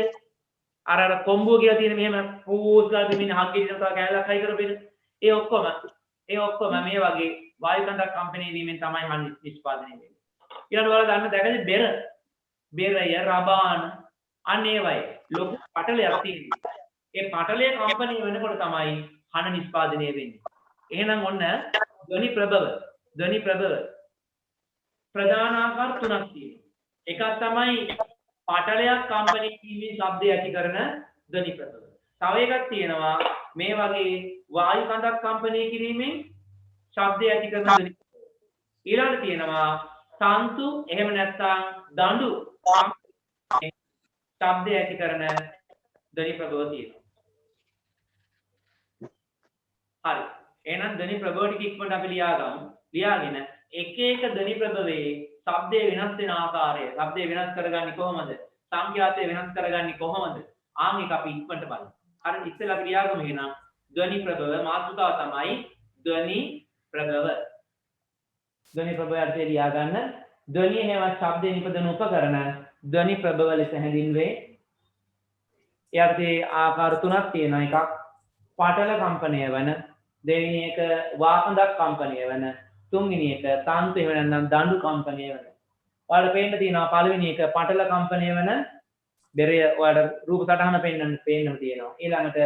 Speaker 1: අර කොම්බුව කියලා තියෙන මෙහෙම පූස් ගාලා මෙන්න හක් ගෙඩිය තව කැලලක් හයි කරපෙන්න ඒ ඔක්කොම මේ වගේ වායු කඳක් කම්පණය වීමෙන් තමයි නිෂ්පාදනය වෙන්නේ. ඊළඟ ඔයාලා දන්න දැකද බෙරය රබාන අන්න ඒ වගේ ලොකු පටලයක් තියෙනවා. ඒ පටලය කම්පණය වෙනකොට තමයි හඬ නිෂ්පාදනය වෙන්නේ. එහෙනම් ඔන්න ධ්වනි ප්‍රභව ප්‍රධාන ආකාර තුනක් තියෙනවා. එකක් තමයි පටලයක් කම්පණය වීමේ ශබ්දය ඇති කරන ධ්වනි ප්‍රභව. තව එකක් තියෙනවා මේ වගේ වායු කඳක් කම්පණය කිරීමෙන් ශබ්දය ඇති කරන ධ්වනි ප්‍රභව. ඊළඟට තියෙනවා තන්තු එහෙම නැත්නම් දඬු ශබ්දය ඇති කරන ධ්වනි ප්‍රභව තියෙනවා. හරි. එහෙනම් ධ්වනි ප්‍රභව ටික ඉක්මනට අපි ලියාගමු. ලියාගෙන එක එක ධ්වනි ප්‍රභවයේ ශබ්දය වෙනස් වෙන ආකාරය, ශබ්දය වෙනස් කරගන්නේ කොහොමද? සංඛ්‍යාතය වෙනස් කරගන්නේ කොහොමද? ආන් එක අපි ඉක්මනට බලමු. හරි ඉස්සෙල්ලා අපි ලියාගමු එහෙනම් ධ්වනි ප්‍රභව මාතෘකාව තමයි ධ්වනි ප්‍රභව. ධ්වනි ප්‍රභව අර්ථය ලියාගන්න. ධ්වනිය හේවත් ශබ්ද නිපදවන උපකරණ ධ්වනි ප්‍රභව ලෙස හැඳින්වේ. එයාට ආකාර තුනක් තියෙනවා. එකක් පටල කම්පණය වන, දෙවෙනි එක වාකඳක් කම්පණය වන, තුන්වෙනි එක තන්තු එහෙම නැත්නම් දඬු කම්පණය වන. ඔයාලට පේන්න තියෙනවා පළවෙනි එක පටල කම්පණය වන බෙරය ඔයාලට රූප සටහන පෙන්නන්න තියෙනවා. ඊළඟට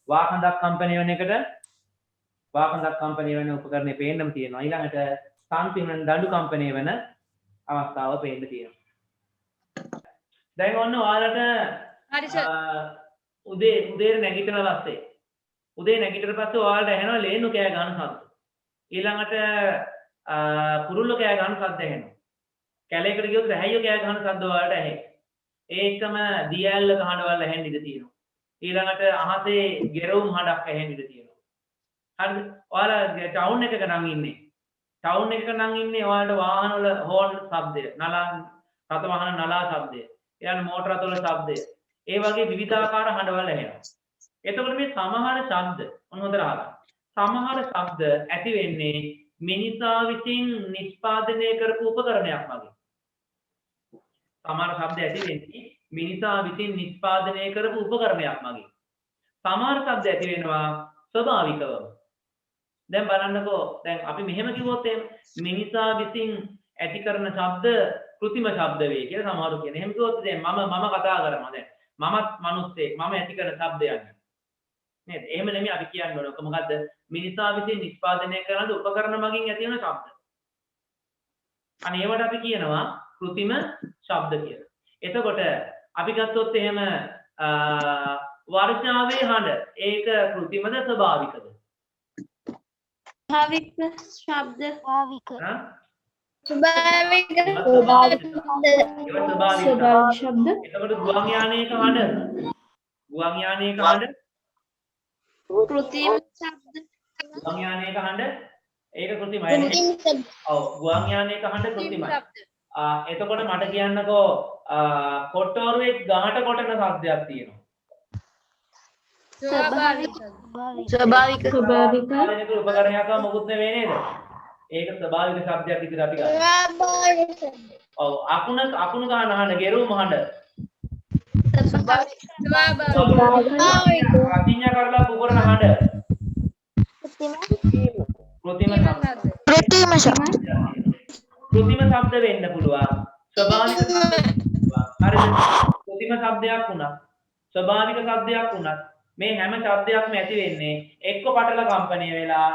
Speaker 1: වාකඳක් කම්පණය වෙන එකට වාකඳක් කම්පණය වෙන උපකරණේ පේන්නම තියෙනවා. ඊළඟට තන්තු එහෙම නැත්නම් දඬු කම්පණය වෙන අවස්ථාව පේන්න තියෙනවා. දැන් ඔන්න ඔයාලට
Speaker 2: හරි සර්.
Speaker 1: උදේ නැගිටින පස්සේ ඔයාලට ඇහෙනවා ලේනු කෑ ගන්න සද්ද. ඊළඟට කුරුල්ල කෑ ගන්න සද්ද ඇහෙනවා. කැලේකට ගියොත් රැහැයෝ කෑ ගන්න සද්ද ඔයාලට ඇහෙයි. ඒකම දියැලක හඬ වල ඇහෙන්න ඉඩ තියෙනවා. ඊළඟට අහසේ ගෙරවුම් හඬක් ඇහෙන්න ඉඩ තියෙනවා. හරිද? ඔයාලා ටවුන් එකක නම් ඉන්නේ. ඔයාලට වාහන වල හෝන් ශබ්දය, රථ වාහන නලා ශබ්දය, ඊළඟ මෝටර රථ වල ශබ්දය. ඒ වගේ විවිධාකාර හඬවල් ඇහෙනවා. එතකොට මේ සමහර ශබ්ද මොන හොඳට අහගන්න. සමහර ශබ්ද ඇති වෙන්නේ මිනිසා විසින් නිෂ්පාදනය කරපු උපකරණයක් වගේ. සමහර ශබ්ද ඇති වෙන්නේ මිනිසා විසින් නිෂ්පාදනය කරපු උපකරණයක් වගේ. සමහර ශබ්ද ඇති වෙනවා ස්වභාවිකවම. දැන් බලන්නකෝ දැන් අපි මෙහෙම කිව්වොත් මිනිසා විසින් ඇති කරන ශබ්ද કૃතිම ශබ්ද වේ කියලා සමහරු කියන. එහෙම කිව්වොත් දැන් මම කතා කරනවා දැන් මමත් මිනිස්සෙක් මම ඇති කරන ශබ්දයක් නේද? එහෙම නෙමෙයි අපි කියන්නේ මොනක මොකද්ද? මිනිසා විසින් නිෂ්පාදනය කරන උපකරණ මගින් ඇති වෙන ශබ්ද. අනේ ඒවට අපි කියනවා કૃතිම ශබ්ද කියලා. එතකොට අපි ගත්තොත් එහෙම වර්ෂාවේ හඬ ඒක કૃතිමද ස්වභාවිකද?
Speaker 5: ස්වාභාවික ශබ්ද
Speaker 2: ස්වාභාවික
Speaker 1: හා?
Speaker 2: ස්වාභාවික
Speaker 5: ස්වභාවික ශබ්ද
Speaker 1: එතකොට ගුවන් යානයක හඬ ගුවන් යානයක හඬ
Speaker 5: කෘත්‍රිම ශබ්ද
Speaker 1: ගුවන් යානයක හඬ ඒක કૃතිමයි. ඔව් ගුවන් යානයක හඬ કૃතිමයි. එතකොට මට කියන්නකෝ කොට්ටෝරුවේ ගහට කොටන શબ્දයක් තියෙනවා.
Speaker 5: ස්වභාවික
Speaker 2: ස්වාභාවික
Speaker 1: ඒක උපකරණයක් මොකුත් නෙවෙයි නේද? ඒක ස්වභාවික શબ્දයක් විදිහට අපි ගන්නවා. ඔව් අකුණු ගන්න හඬ ගෙරුම හඬ අතිඤ්ඤා කරලා පුපුරන හඬ કૃතිම શબ્ද.
Speaker 2: કૃત્રિમ શબ્દ
Speaker 1: કૃතිම શબ્દ වෙන්න පුළුවන්. ස්වභාවික શબ્ද වෙන්න පුළුවන්. හරිද? કૃතිම શબ્දයක් වුණා. ස්වභාවික શબ્දයක් වුණා. මේ හැම શબ્දයක්ම ඇති වෙන්නේ එක්ක පටල කම්පණය වෙලා,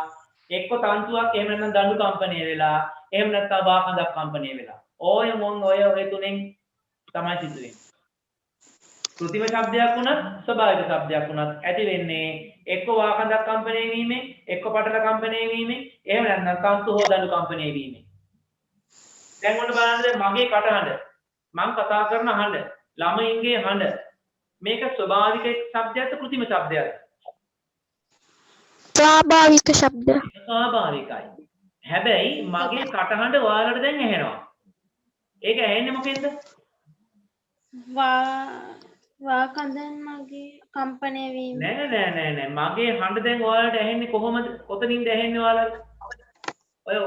Speaker 1: එක්ක තන්තුවක් එහෙම නැත්නම් දඬු කම්පණය වෙලා, එහෙම නැත්නම් වාකඳක් කම්පණය වෙලා. ඔය තුනෙන් තමයි සිදු වෙන්නේ. કૃතිම શબ્දයක් වුණත්, ස්වභාවික શબ્දයක් වුණත් ඇති වෙන්නේ එක්ක වාකඳක් කම්පණය වීමෙන්, එක්ක පටල කම්පණය වීමෙන්, එහෙම නැත්නම් තන්තු හෝ දඬු කම්පණය වීමෙන්. දැන් ඔන්න බලන්න මගේ කටහඬ, මම කතා කරන හඬ, ළමයින්ගේ හඬ මේක ස්වභාවික શબ્දයක්ද કૃතිම શબ્දයක්ද?
Speaker 2: ස්වාභාවික શબ્દ
Speaker 1: ස්වාභාවිකයි. හැබැයි මගේ කටහඬ ඔයාලට දැන් ඇහෙනවා. ඒක ඇහෙන්නේ මොකෙන්ද?
Speaker 5: වාකඳෙන් මගේ කම්පණය වීම
Speaker 1: නෑ. මගේ හඬ දැන් ඔයාලට ඇහෙන්නේ කොහොමද? කොතනින්ද ඇහෙන්නේ ඔයාලට?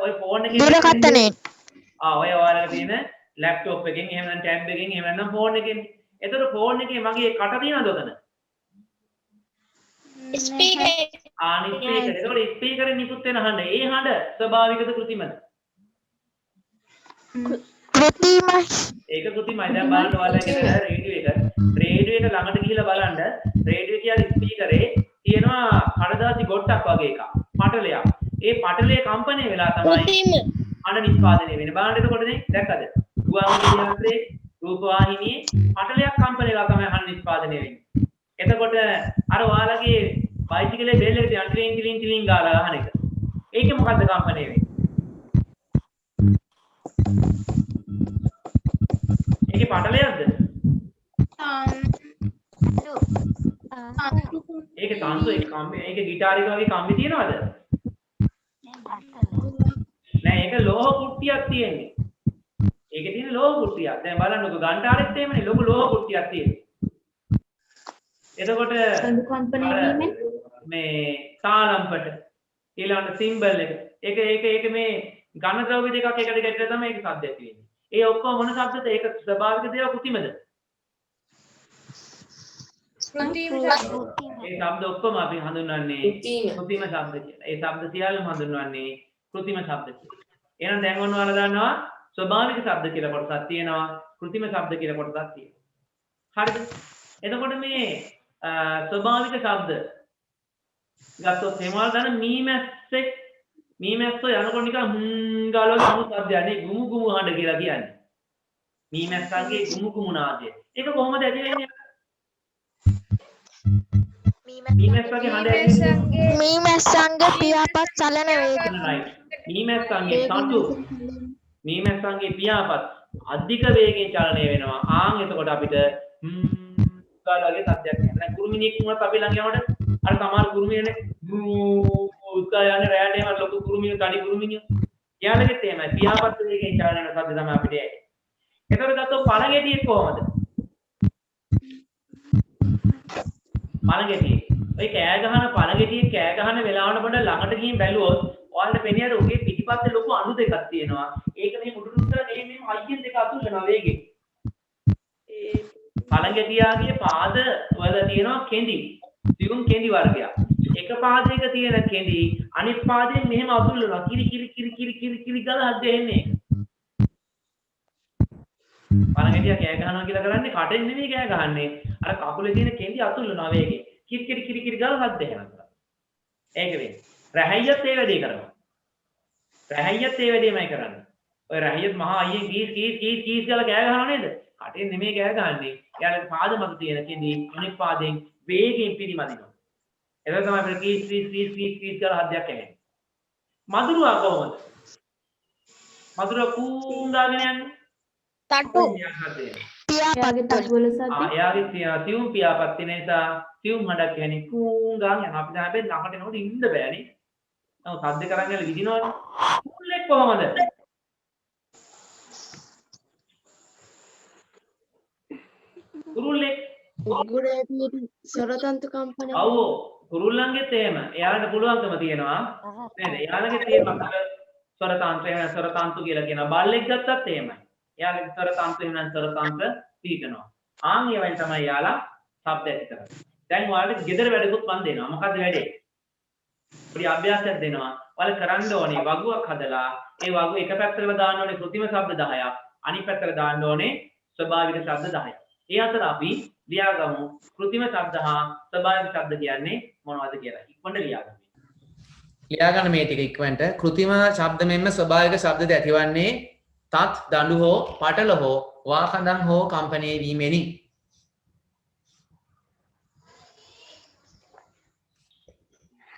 Speaker 1: ඔය ෆෝන් එකේ
Speaker 2: දුරකථනයෙන්
Speaker 1: ඔය ඔයාලට තියෙන ලැප්ටොප් එකෙන් එහෙම නැත්නම් ටැබ් එකෙන් එහෙම නැත්නම් ෆෝන් එකෙන්. එතකොට ෆෝන් එකේ මගේ කට තියනද ඔතන?
Speaker 2: ස්පීකර්
Speaker 1: අනිත් ස්පීකර්. එතකොට ස්පීකරෙන් නිකුත් වෙන හඬ. ඒ හඬ ස්වභාවිකද કૃතිමද?
Speaker 2: કૃત્રિમ
Speaker 1: ඒක કૃතිමයි. දැන් බලන්න ඔයාලගේ රේඩියෝ එක ළඟට ගිහිල්ලා බලන්න. රේඩියෝ කියන්නේ ස්පීකරේ තියෙනවා කඩදාසි ගොට්ටක් වගේ එකක්. පටලයක්. ඒ පටලයේ කම්පණය වෙලා තමයි හඬ නිෂ්පාදනය වෙන්නේ. බලන්න එතකොට දැක්කද? ගුවන් විදුලි යන්ත්‍රයේ රූපවාහිනියේ පටලයක් කම්පණය වෙලා තමයි හඬ නිෂ්පාදනය වෙන්නේ. එතකොට අර ඔයාලගේ බයිසිකලේ බෙල් එකට යන ටිලින් ගාලා අහන එක. ඒකේ මොකද්ද කම්පණය වෙන්නේ? ඒකේ පටලයක්ද? ඒකේ තන්තු ඒකේ ගිටාරික වගේ කම්බි තියනවද? නෑ ඒක ලෝහ කුට්ටියක් තියෙන්නේ. ඒකේ තියෙන ලෝහ කුට්ටියක්. දැන් බලන්නකො ගන්ටාරෙත් එහෙමනේ ලොකු ලෝහ කුට්ටියක් තියෙන්නේ. එතකොට
Speaker 5: දඬු කම්පණය වීමෙන්
Speaker 1: මේ තාලම්පට ඊළඟට සිම්බල් එක ඒක මේ ඝන ද්‍රව්‍ය දෙකක් එකට ගැටලා තමයි ඒක શબ્දයක් වෙන්නේ. ඒ ඔක්කොම මොන શબ્දද? ඒක ස්වභාවික දේවල් કૃතිමද?
Speaker 5: කෘත්‍රිම
Speaker 1: ඒ શબ્ද ඔක්කොම අපි හඳුන්වන්නේ કૃතිම શબ્ද කියලා. ඒ શબ્ද සියල්ලම හඳුන්වන්නේ કૃතිම શબ્ද කියලා. එහෙනම් දැන් ඔන්න ඔයාලා දන්නවා ස්වභාවික શબ્ද කියලා කොටසක් තියෙනවා, કૃතිම શબ્ද කියලා කොටසක් තියෙනවා. හරිද? එතකොට මේ ස්වභාවික શબ્ද ගත්තොත් එමාල් දන්න මීමැස්සෝ යනකොට නිකන් ගාලා අමු શબ્දයක් නේ ගුමු ගුමු හඬ කියලා කියන්නේ. මීමැස්සන්ගේ ගුමු ගුමු නාදය. ඒක කොහොමද ඇති වෙන්නේ? මීමැස්සගේ හඬ ඇති වෙන්නේ
Speaker 2: මීමැස්සන්ගේ පියාපත් චලන වේගය.
Speaker 1: මීමැස්සන්ගේ තටු මීමැස්සන්ගේ පියාපත් අධික වේගයෙන් චලනය වෙනවා. ආන් එතකොට අපිට කාලගේ සද්දයක් එනවා. දැන් කුරුමිනියෙක් වුණත් අපි ළඟ යනකොට අර සමහර කුරුමිනේ උත්කා යන්නේ රැයට එහෙම ලොකු කුරුමිනිය තනි කුරුමිනිය. යාළුවෙත් එහෙමයි. පියාපත් වේගයෙන් චලනය වෙන සද්ද තමයි අපිට එන්නේ. එතකොට ගත්තොත් පළගෙඩියේ කොහමද? පළගෙඩියේ. ඔය කෑ ගහන පළගෙඩියේ කෑ ගහන වෙලාවට පොඩ ළඟට ගිහින් බැලුවොත් ඔයාලට පෙනියද ඔගේ පිටිපස්සේ ලොකු අණු දෙකක් තියෙනවා. ඒක මේ මුඩු උත්තර මේ අයියෙන් දෙක අතුල් වෙනවා වේගෙන්. ඒ පළගෙඩියාගේ පාද වල තියෙනවා කෙඳි. සියුම් කෙඳි වර්ගයක්. එක පාදයක තියෙන කෙඳි අනිත් පාදයෙන් මෙහෙම අතුල් වෙනවා. කිරි ගාලා හද්ද එන්නේ. පණගෙඩිය කෑ ගහනවා කියලා කරන්නේ කටෙන් නෙවෙයි කෑ ගහන්නේ. අර කකුලේ තියෙන කෙන්ඩි අතුල්ලනවා වේගෙන්. කිරි කිරි කිරි කිරි ගාලා හද්ද එනවා. ඒක වෙන්නේ. රැහැයියත් ඒ වැඩේ කරනවා. රැහැයියත් ඒ වැඩේමයි කරන්නේ. ඔය රැහැයියත් මහා අයියෙන් කීස් කීස් කීස් කීස් කියලා කෑ ගහනවා නේද? කටෙන් නෙමෙයි කෑ ගහන්නේ. එයාලගේ පාද මත තියෙන කෙන්ඩි අනෙක් පාදයෙන් වේගෙන් පිරිමදිනවා. ඒක තමයි අපිට keys keys keys keys keys කියලා හද්දයක් එන්නේ. මදුරුවා කොහොමද? මදුරුවා කූංගාගෙන යන්නේ.
Speaker 2: තට්ටු
Speaker 5: එයාගේ තට්ටුවල සද්ද
Speaker 1: එයාගේ තියුම් පියාපත් තියෙන නිසා තියුම් හඬක් කියන්නේ කූංගාන් යන අපි දැන් හැබැයි ළඟට එනකොට ඉන්න බෑනේ. නමුත් සද්ද කරන් යලා විදිනවනේ. කුරුල්ලෙක් කොහමද? කුරුල්ලෙක්
Speaker 2: උගුරේ සොරතන්තු කම්පනය.
Speaker 1: ඔව් කුරුල්ලන්ගෙත් එහෙම. එයාලට පුළුවන්කම තියෙනවා නේද? එයාලගේ තියෙන සොරතන්තු කියලා කියන බල්ලෙක් ගත්තත් එහෙමයි. එයාලගේ සොරතන්තු එහෙනම් සොරතන්තු තීටනවා. ආන් ඒවෙන් තමයි යාලා ශබ්ද ඇති කරන්නේ. දැන් ඔයාලට ගෙදර වැඩකුත් මම දෙනවා. මොකද්ද වැඩේ? පොඩි අභ්‍යාසයක් දෙනවා. ඔයාලා කරන්න ඕනේ වගුවක් හදලා ඒ වගුව එක පැත්තකට දාන්න ඕනේ કૃතිම ශබ්ද 10ක්. අනිත් පැත්තකට දාන්න ඕනේ ස්වභාවික ශබ්ද 10ක්. ඒ අතර අපි ලියාගමු કૃතිම ශබ්ද හා ස්වභාවික ශබ්ද කියන්නේ මොනවද කියලා. ඉක්මනට ලියාගමු.
Speaker 3: ලියා ගන්න මේ ටික ඉක්මනට. કૃතිම ශබ්ද මෙන්ම ස්වභාවික ශබ්දද ඇතිවන්නේ තත් දඬු හෝ පටල හෝ වාකඳන් හෝ කම්පණය වීමෙනි.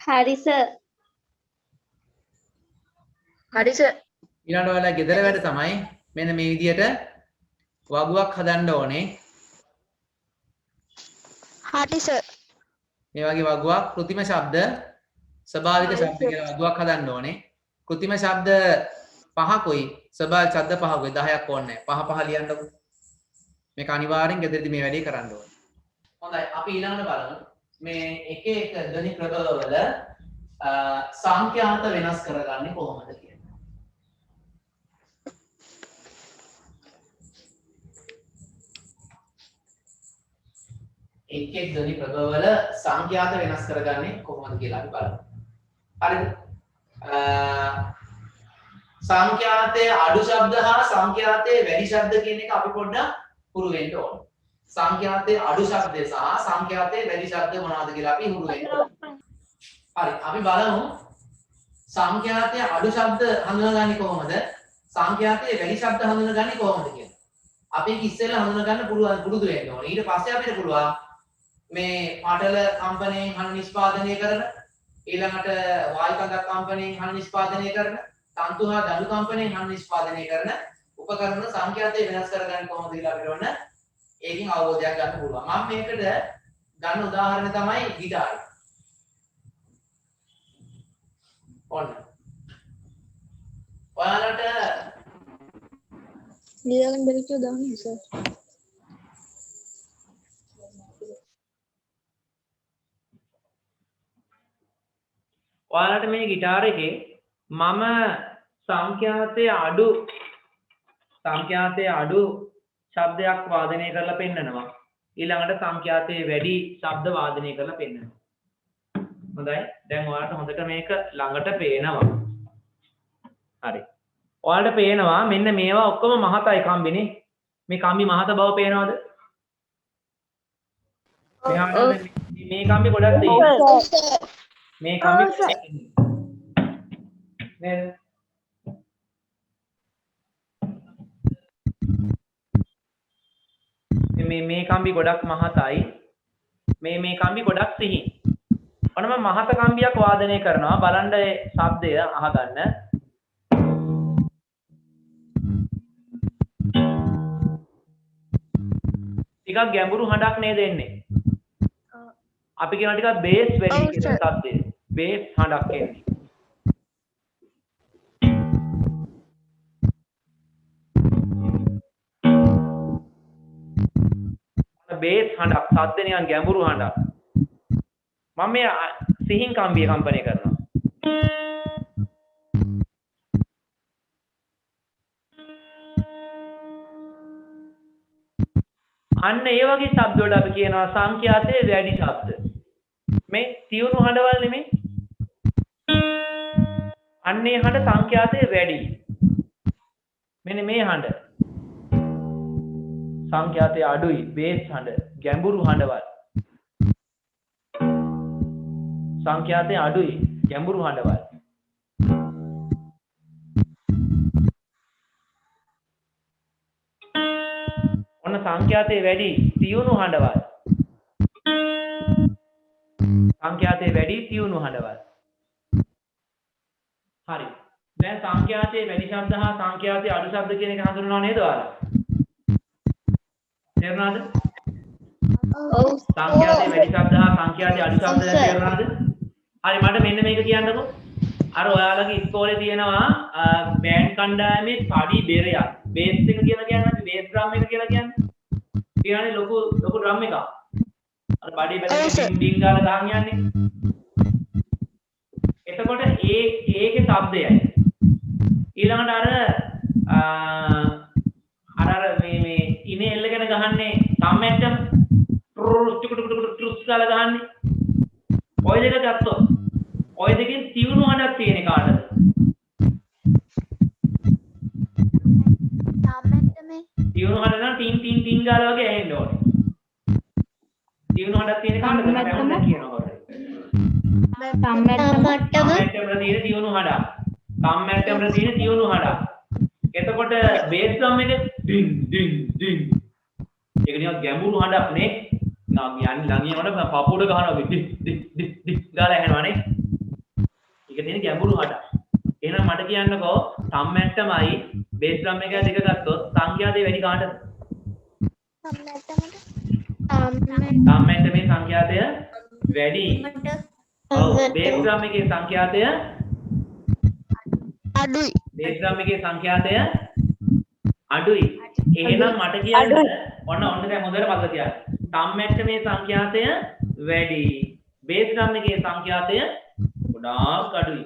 Speaker 4: හරි සර්.
Speaker 2: හරි සර්.
Speaker 3: ඊළඟ ඔයාලා ගෙදර වැඩ තමයි මෙන්න මේ විදියට වගුවක් හදන්න ඕනේ.
Speaker 2: හරි සර්.
Speaker 3: මේ වගේ වගුවක් કૃතිම ශබ්ද ස්වභාවික ශබ්ද කියලා වගුවක් හදන්න ඕනේ. કૃතිම ශබ්ද 5කුයි ස්වභාවික ශබ්ද 5කුයි 10ක් ඕනේ නැහැ. 5 5 ලියන්නකො. මේක අනිවාර්යෙන් ගෙදරදී මේ වැඩේ කරන්න ඕනේ. හොඳයි අපි ඊළඟට බලමු මේ එක එක ධ්වනි ප්‍රබලවල සංඛ්‍යාත වෙනස් කරගන්නේ කොහොමද කියලා. එක් එක් ධ්වනි ප්‍රබලවල සංඛ්‍යාත වෙනස් කරගන්නේ කොහොමද කියලා අපි බලමු. හරිද? සංඛ්‍යාතයේ අඩු ශබ්ද හා සංඛ්‍යාතයේ වැඩි ශබ්ද කියන එක අපි පොඩ්ඩක් හුරු වෙන්න ඕනේ. සංඛ්‍යාතයේ අඩු ශබ්ද සහ සංඛ්‍යාතයේ වැඩි ශබ්ද මොනවද කියලා අපි හුරු වෙන්න ඕනේ. හරි අපි බලමු සංඛ්‍යාතයේ අඩු ශබ්ද හඳුනගන්නේ කොහොමද? සංඛ්‍යාතයේ වැඩි ශබ්ද හඳුනගන්නේ කොහොමද කියලා. අපි ඉස්සෙල්ලා හඳුනගන්න පුරුදු වෙන්න ඕනේ. ඊට පස්සේ අපිට පුළුවන් මේ පාටල කම්පණයෙන් හඬ නිෂ්පාදනය කරන ඊළඟට වායු කඳක් කම්පණයෙන් හඬ නිෂ්පාදනය කරන තන්තු හා දණු කම්පණයෙන් හඬ නිෂ්පාදනය කරන උපකරණ සංඛ්‍යාතය වෙනස් කරගන්න කොහොමද කියලා අපිට ඕන ඒකෙන් අවබෝධයක් ගන්න පුළුවන්. මම මේකට ගන්න උදාහරණ තමයි ගිටාරය. ඔන්න. ඔයාලට
Speaker 2: ලියගන්න බැරි කියලා දාන්න සර්.
Speaker 1: ඔයාලට මේ গিitar එකේ මම සංඛ්‍යාතයේ අඩු ශබ්දයක් වාදනය කරලා පෙන්නනවා. ඊළඟට සංඛ්‍යාතයේ වැඩි ශබ්ද වාදනය කරලා පෙන්නනවා. හොඳයි. දැන් ඔයාලට හොඳට මේක ළඟට පේනවා. හරි. ඔයාලට පේනවා මෙන්න මේවා ඔක්කොම මහතයි කම්බිනේ. මේ කම්බි මහත බව පේනවද? මේ කම්බි ගොඩක් තියෙනවා. මේ කම්බි නේද? මේ කම්බි ගොඩක් මහතයි. මේ කම්බි ගොඩක් සිහින්. ඔන්න මම මහත කම්බියක් වාදනය කරනවා. බලන්න ඒ ශබ්දය අහගන්න. ටිකක් ගැඹුරු හඬක් නේද එන්නේ? අපි කියනවා ටිකක් බේස් වැඩි කියන ශබ්දය. බේස් හඬක් එන්නේ. බේස් හඬක් ශබ්ද නිකන් ගැඹුරු හඬක්. මම මේ සිහින් කම්බිය කම්පණය කරනවා. අන්න ඒ වගේ ශබ්ද වලට අපි කියනවා සංඛ්‍යාතයේ වැඩි ශබ්ද. මේ තියුණු හඬවල් නෙමෙයි. අන්නේ හඬ සංඛ්‍යාතයේ වැඩි. මෙන්න මේ හඬ. සංඛ්‍යාතය අඩුයි බේස් හඬ ගැඹුරු හඬවල් සංඛ්‍යාතය අඩුයි ගැඹුරු හඬවල් ඔන්න සංඛ්‍යාතය වැඩි තියුණු හඬවල් සංඛ්‍යාතය වැඩි තියුණු හඬවල් හරි දැන් සංඛ්‍යාතයේ වැඩි ශබ්ද හා සංඛ්‍යාතයේ අඩු ශබ්ද කියන එක හඳුනනවා නේද ඔයාලා? තේරුණාද?
Speaker 2: ඔව්
Speaker 1: සංඛ්‍යාතයේ වැඩි ශබ්ද හා සංඛ්‍යාතයේ අඩු ශබ්ද තේරුණාද? හරි මට මෙන්න මේක කියන්නකෝ. අර ඔයාලගේ ඉස්කෝලේ තියෙනවා බෑන්ඩ් කණ්ඩායමේ පඩි බෙරයක්. බේස් එක කියලා කියන්නේ බේස් ඩ්‍රම් එක කියලා කියන්නේ. කියන්නේ ලොකු ඩ්‍රම් එකක්. අර පඩි බෙරේ ඩිං ගාලා ගහන් යන්නේ. එතකොට ඒකේ ශබ්දයයි ඊළඟට අර මේ ඉනේ එල්ලගෙන ගහන්නේ කම්මැට්ටම ටුස් කාලා ගහන්නේ ඔය දෙක ගත්තොත් ඔය දෙකෙන් තියුණු හඬක් තියෙන කාටද
Speaker 2: කම්මැට්ටමේ
Speaker 1: තියුණු හඬ නම් ටින් ටින් ගාලා වගේ ඇහෙන්න ඕනේ තියුණු හඬක් තියෙන කාටද මම කියනවා
Speaker 5: කම්මැට්ටම
Speaker 1: තියෙන තියුණු හඬක් කම්මැට්ටම තියෙන තියුණු හඬක් එතකොට බේස් ඩ්‍රම් එක ඩින් ඩින් ඩින් ඒක නිකන් ගැඹුරු හඬක් නේ යන්නේ ළඟියමඩ පපුවට ගහනවා ඩික් ඩික් ඩික් ඩික් ගාලා ඇහෙනවානේ ඒක තියෙන ගැඹුරු හඬක් එහෙනම් මට කියන්නකෝ කම්මැට්ටමයි බේස් ඩ්‍රම් එක දෙක ගත්තොත් සංඛ්‍යාතේ වැඩි කාටද කම්මැට්ටමේ සංඛ්‍යාතය වැඩි ඔව් බේස් ඩ්‍රම් එකේ සංඛ්‍යාතය
Speaker 2: අඩුයි
Speaker 1: බේස් ඩ්‍රම් එකේ සංඛ්‍යාතය අඩුයි එහෙනම් මට කියන්න ඔන්න දැන් හොඳට මතක තියාගන්න කම්මැට්ටමේ සංඛ්‍යාතය වැඩි බේස් ඩ්‍රම් එකේ සංඛ්‍යාතය ගොඩාක් අඩුයි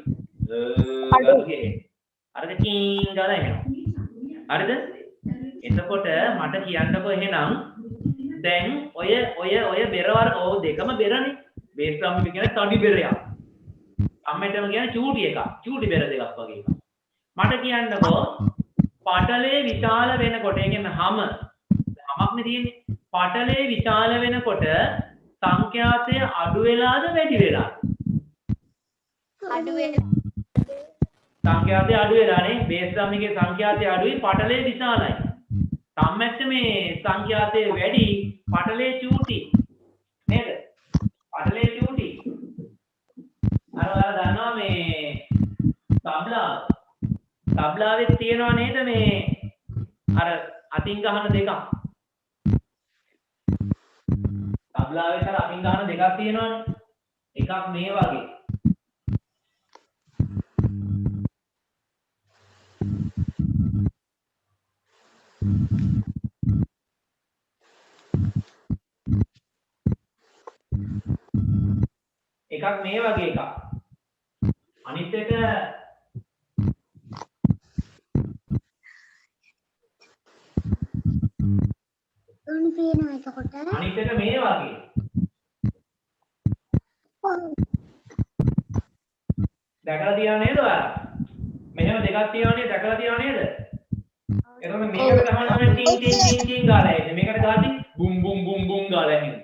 Speaker 1: අරක කීන් ගාලා එනවා හරිද එතකොට මට කියන්නකෝ එහෙනම් දැන් ඔය බෙරවර දෙකම බෙරනේ බේස් ඩ්‍රම් එක කියන්නේ තඩි බෙරයක් කම්මැට්ටම කියන්නේ චූටි එකක් චූටි බෙර දෙකක් වගේ එකක් මට කියන්නකෝ පටලේ විශාල වෙනකොට ඒ කියන්නේ හමක්නේ තියෙන්නේ පටලේ විශාල වෙනකොට සංඛ්‍යාතය අඩු වෙලාද වැඩි වෙලාද
Speaker 2: අඩු වෙනවා
Speaker 1: සංඛ්‍යාතය අඩු වෙලානේ බේස් ඩ්‍රම් එකේ සංඛ්‍යාතය අඩුයි පටලේ විශාලයි කම්මැට්ටමේ සංඛ්‍යාතය වැඩි පටලේ චූටි නේද පටලේ චූටි අර ඔයාලා දන්නවා මේ තබ්ලාවෙත් තියෙනවා නේද මේ අර අතින් ගහන දෙකක් තබ්ලාවෙත් අර අතින් ගහන දෙකක් තියෙනවානේ එකක් මේ වගේ එකක් මේ වගේ එකක් අනිත් එක අනිත් එක මේ වගේ දැකලා තියනවා නේද ඔයාලා මෙහෙම දෙකක් තියෙනවනේ දැකලා තියනවා නේද එතකොට මේකට ගහනවා ටින් ටින් ටින් ටින් ගාලා එන්නේ මේකට ගහද්දි බුම් බුම් බුම් බුම් ගාලා එන්නේ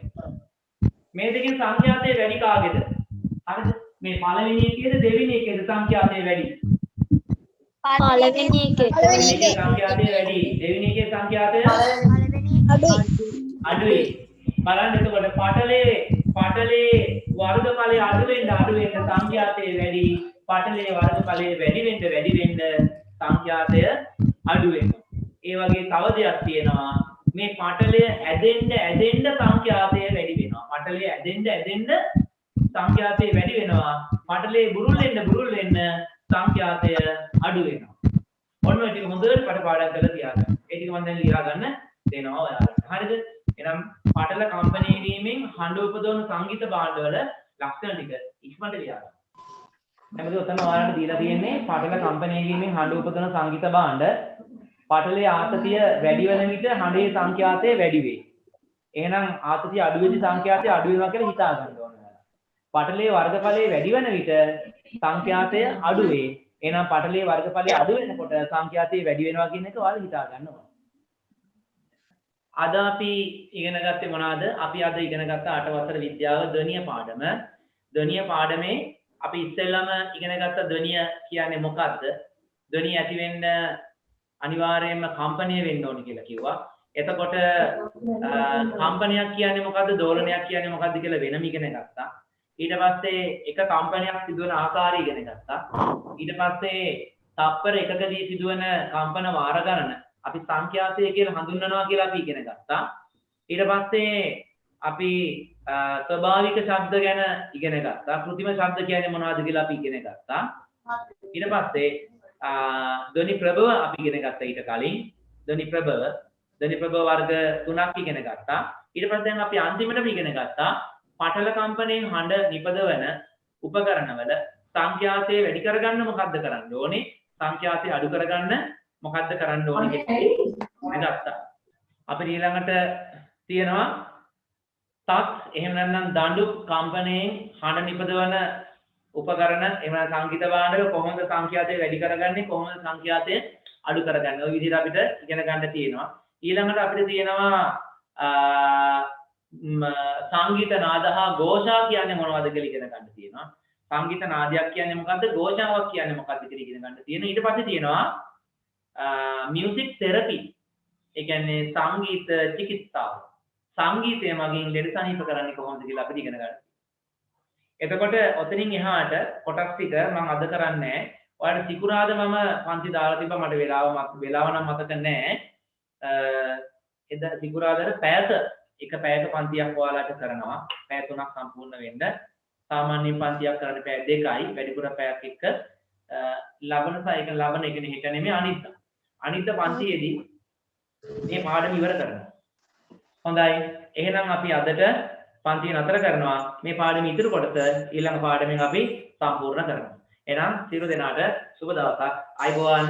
Speaker 1: මේ දෙකෙන් සංඛ්‍යාතය වැඩි කාගේද හරිද මේ පළවෙනි එකේද දෙවෙනි එකේද සංඛ්‍යාතය වැඩි
Speaker 5: පළවෙනි එකේ
Speaker 1: සංඛ්‍යාතය වැඩි දෙවෙනි එකේ සංඛ්‍යාතය අඩුයි බලන්න එතකොට පටලේ වර්ගඵලය අඩු වෙන්න සංඛ්‍යාතය වැඩි පටලේ වර්ගඵලය වැඩි වෙන්න සංඛ්‍යාතය අඩු වෙනවා ඒ වගේ තව දෙයක් තියෙනවා මේ පටලය ඇදෙන්න සංඛ්‍යාතය වැඩි වෙනවා පටලය ඇදෙන්න සංඛ්‍යාතය වැඩි වෙනවා පටලේ බුරුල් වෙන්න සංඛ්‍යාතය අඩු වෙනවා ඔන්න ඔය ටික හොඳට පටපාඩම් කරලා තියාගන්න ඒ ටික මම දැන් ලියා ගන්න දෙනවා ඔයාලට හරිද එහෙනම් පටල කම්පණය වීමෙන් හඬ උපදවන සංගීත භාණ්ඩවල ලක්ෂණ ටික ඉක්මනට ලියා ගන්න හැමදේම ඔතන ඔයාලට දීලා තියෙන්නේ පටල කම්පණය වීමෙන් හඬ උපදවන සංගීත භාණ්ඩ පටලේ ආතතිය වැඩි වෙන විට හඬේ සංඛ්‍යාතය වැඩි වේ එහෙනම් ආතතිය අඩු වෙද්දී සංඛ්‍යාතය අඩු වෙනවා කියලා හිතා ගන්න ඕන පටලේ වර්ගඵලයේ වැඩි වෙන විට සංඛ්‍යාතය අඩු වේ. එහෙනම් පටලේ වර්ගඵලයේ අඩු වෙනකොට සංඛ්‍යාතය වැඩි වෙනවා කියන එක ඔයාලා හිතා ගන්න ඕන. අද අපි ඉගෙන ගත්තේ මොනවාද? අපි අද ඉගෙන ගත්ත 8 වසර විද්‍යාව ධ්වනිය පාඩම. ධ්වනිය පාඩමේ අපි ඉස්සෙල්ලාම ඉගෙන ගත්ත ධ්වනිය කියන්නේ මොකක්ද? ධ්වනිය ඇති වෙන්න අනිවාර්යයෙන්ම කම්පණය වෙන්න ඕනි කියලා කිව්වා. එතකොට කම්පනයක් කියන්නේ මොකද්ද? දෝලනයක් කියන්නේ මොකද්ද කියලා වෙනම ඉගෙන ගත්තා. ඊට පස්සේ එක කම්පනයක් සිදුවන ආකාරය ඉගෙන ගත්තා. ඊට පස්සේ තප්පර එකකදී සිදුවන කම්පන වාර ගණන අපි සංඛ්‍යාතය කියලා හඳුන්වනවා කියලා අපි ඉගෙන ගත්තා. ඊට පස්සේ අපි ස්වභාවික ශබ්ද ගැන ඉගෙන ගත්තා. કૃතිම ශබ්ද කියන්නේ මොනවද කියලා අපි ඉගෙන ගත්තා. ඊට පස්සේ ධ්වනි ප්‍රභව අපි ඉගෙන ගත්තා ඊට කලින්. ධ්වනි ප්‍රභව වර්ග 3ක් ඉගෙන ගත්තා. ඊට පස්සේ දැන් අපි අන්තිමටම ඉගෙන ගත්තා පටල කම්පණයෙන් හඬ නිපදවන උපකරණවල සංඛ්‍යාතය වැඩි කරගන්න මොකද්ද කරන්න ඕනේ? සංඛ්‍යාතය අඩු කරගන්න මොකද්ද කරන්න ඕනේ කියලා ගත්තා. අපිට ඊළඟට තියෙනවා තත් එහෙම නැත්නම් දඬු කම්පණයෙන් හඬ නිපදවන උපකරණ එහෙම නැත්නම් සංගීත භාණ්ඩවල කොහොමද සංඛ්‍යාතය වැඩි කරගන්නේ? කොහොමද සංඛ්‍යාතය අඩු කරගන්නේ? ওই විදිහට අපිට ඉගෙන ගන්න තියෙනවා. ඊළඟට අපිට තියෙනවා සංගීත නාද හා ഘോഷා කියන්නේ මොනවද කියලා ඉගෙන ගන්න තියෙනවා. සංගීත නාදයක් කියන්නේ මොකද්ද? ഘോഷාවක් කියන්නේ මොකද්ද කියලා ඉගෙන ගන්න තියෙනවා. ඊට පස්සේ තියෙනවා මියුසික් තෙරපි. ඒ කියන්නේ සංගීත චිකිත්සාව. සංගීතය මගින් ලෙඩ සනීප කරන්නේ කොහොමද කියලා අපිට ඉගෙන ගන්න. එතකොට ඔතනින් එහාට කොටස් ටික මම අද කරන්නේ නැහැ. ඔයාලට සිකුරාද මම පන්ති දාලා තිබ්බා මට වෙලාව නම් මතක නැහැ. එද සිකුරාදට එක පැයක පන්තියක් ඔයාලට කරනවා. පැය 3ක් සම්පූර්ණ වෙන්න. සාමාන්‍ය පන්තියක් කරන්න පැය 2යි. වැඩිපුර පැයක් එක ලබන එක හෙට නෙමෙයි අනිත් පන්තියේදී මේ පාඩම ඉවර කරනවා. හොඳයි. එහෙනම් අපි අදට පන්තිය නතර කරනවා. මේ පාඩමේ ඉතුරු කොටස ඊළඟ පාඩමෙන් අපි සම්පූර්ණ කරනවා. එහෙනම් සියලු දෙනාට සුබ දවසක්. අයබෝවන්.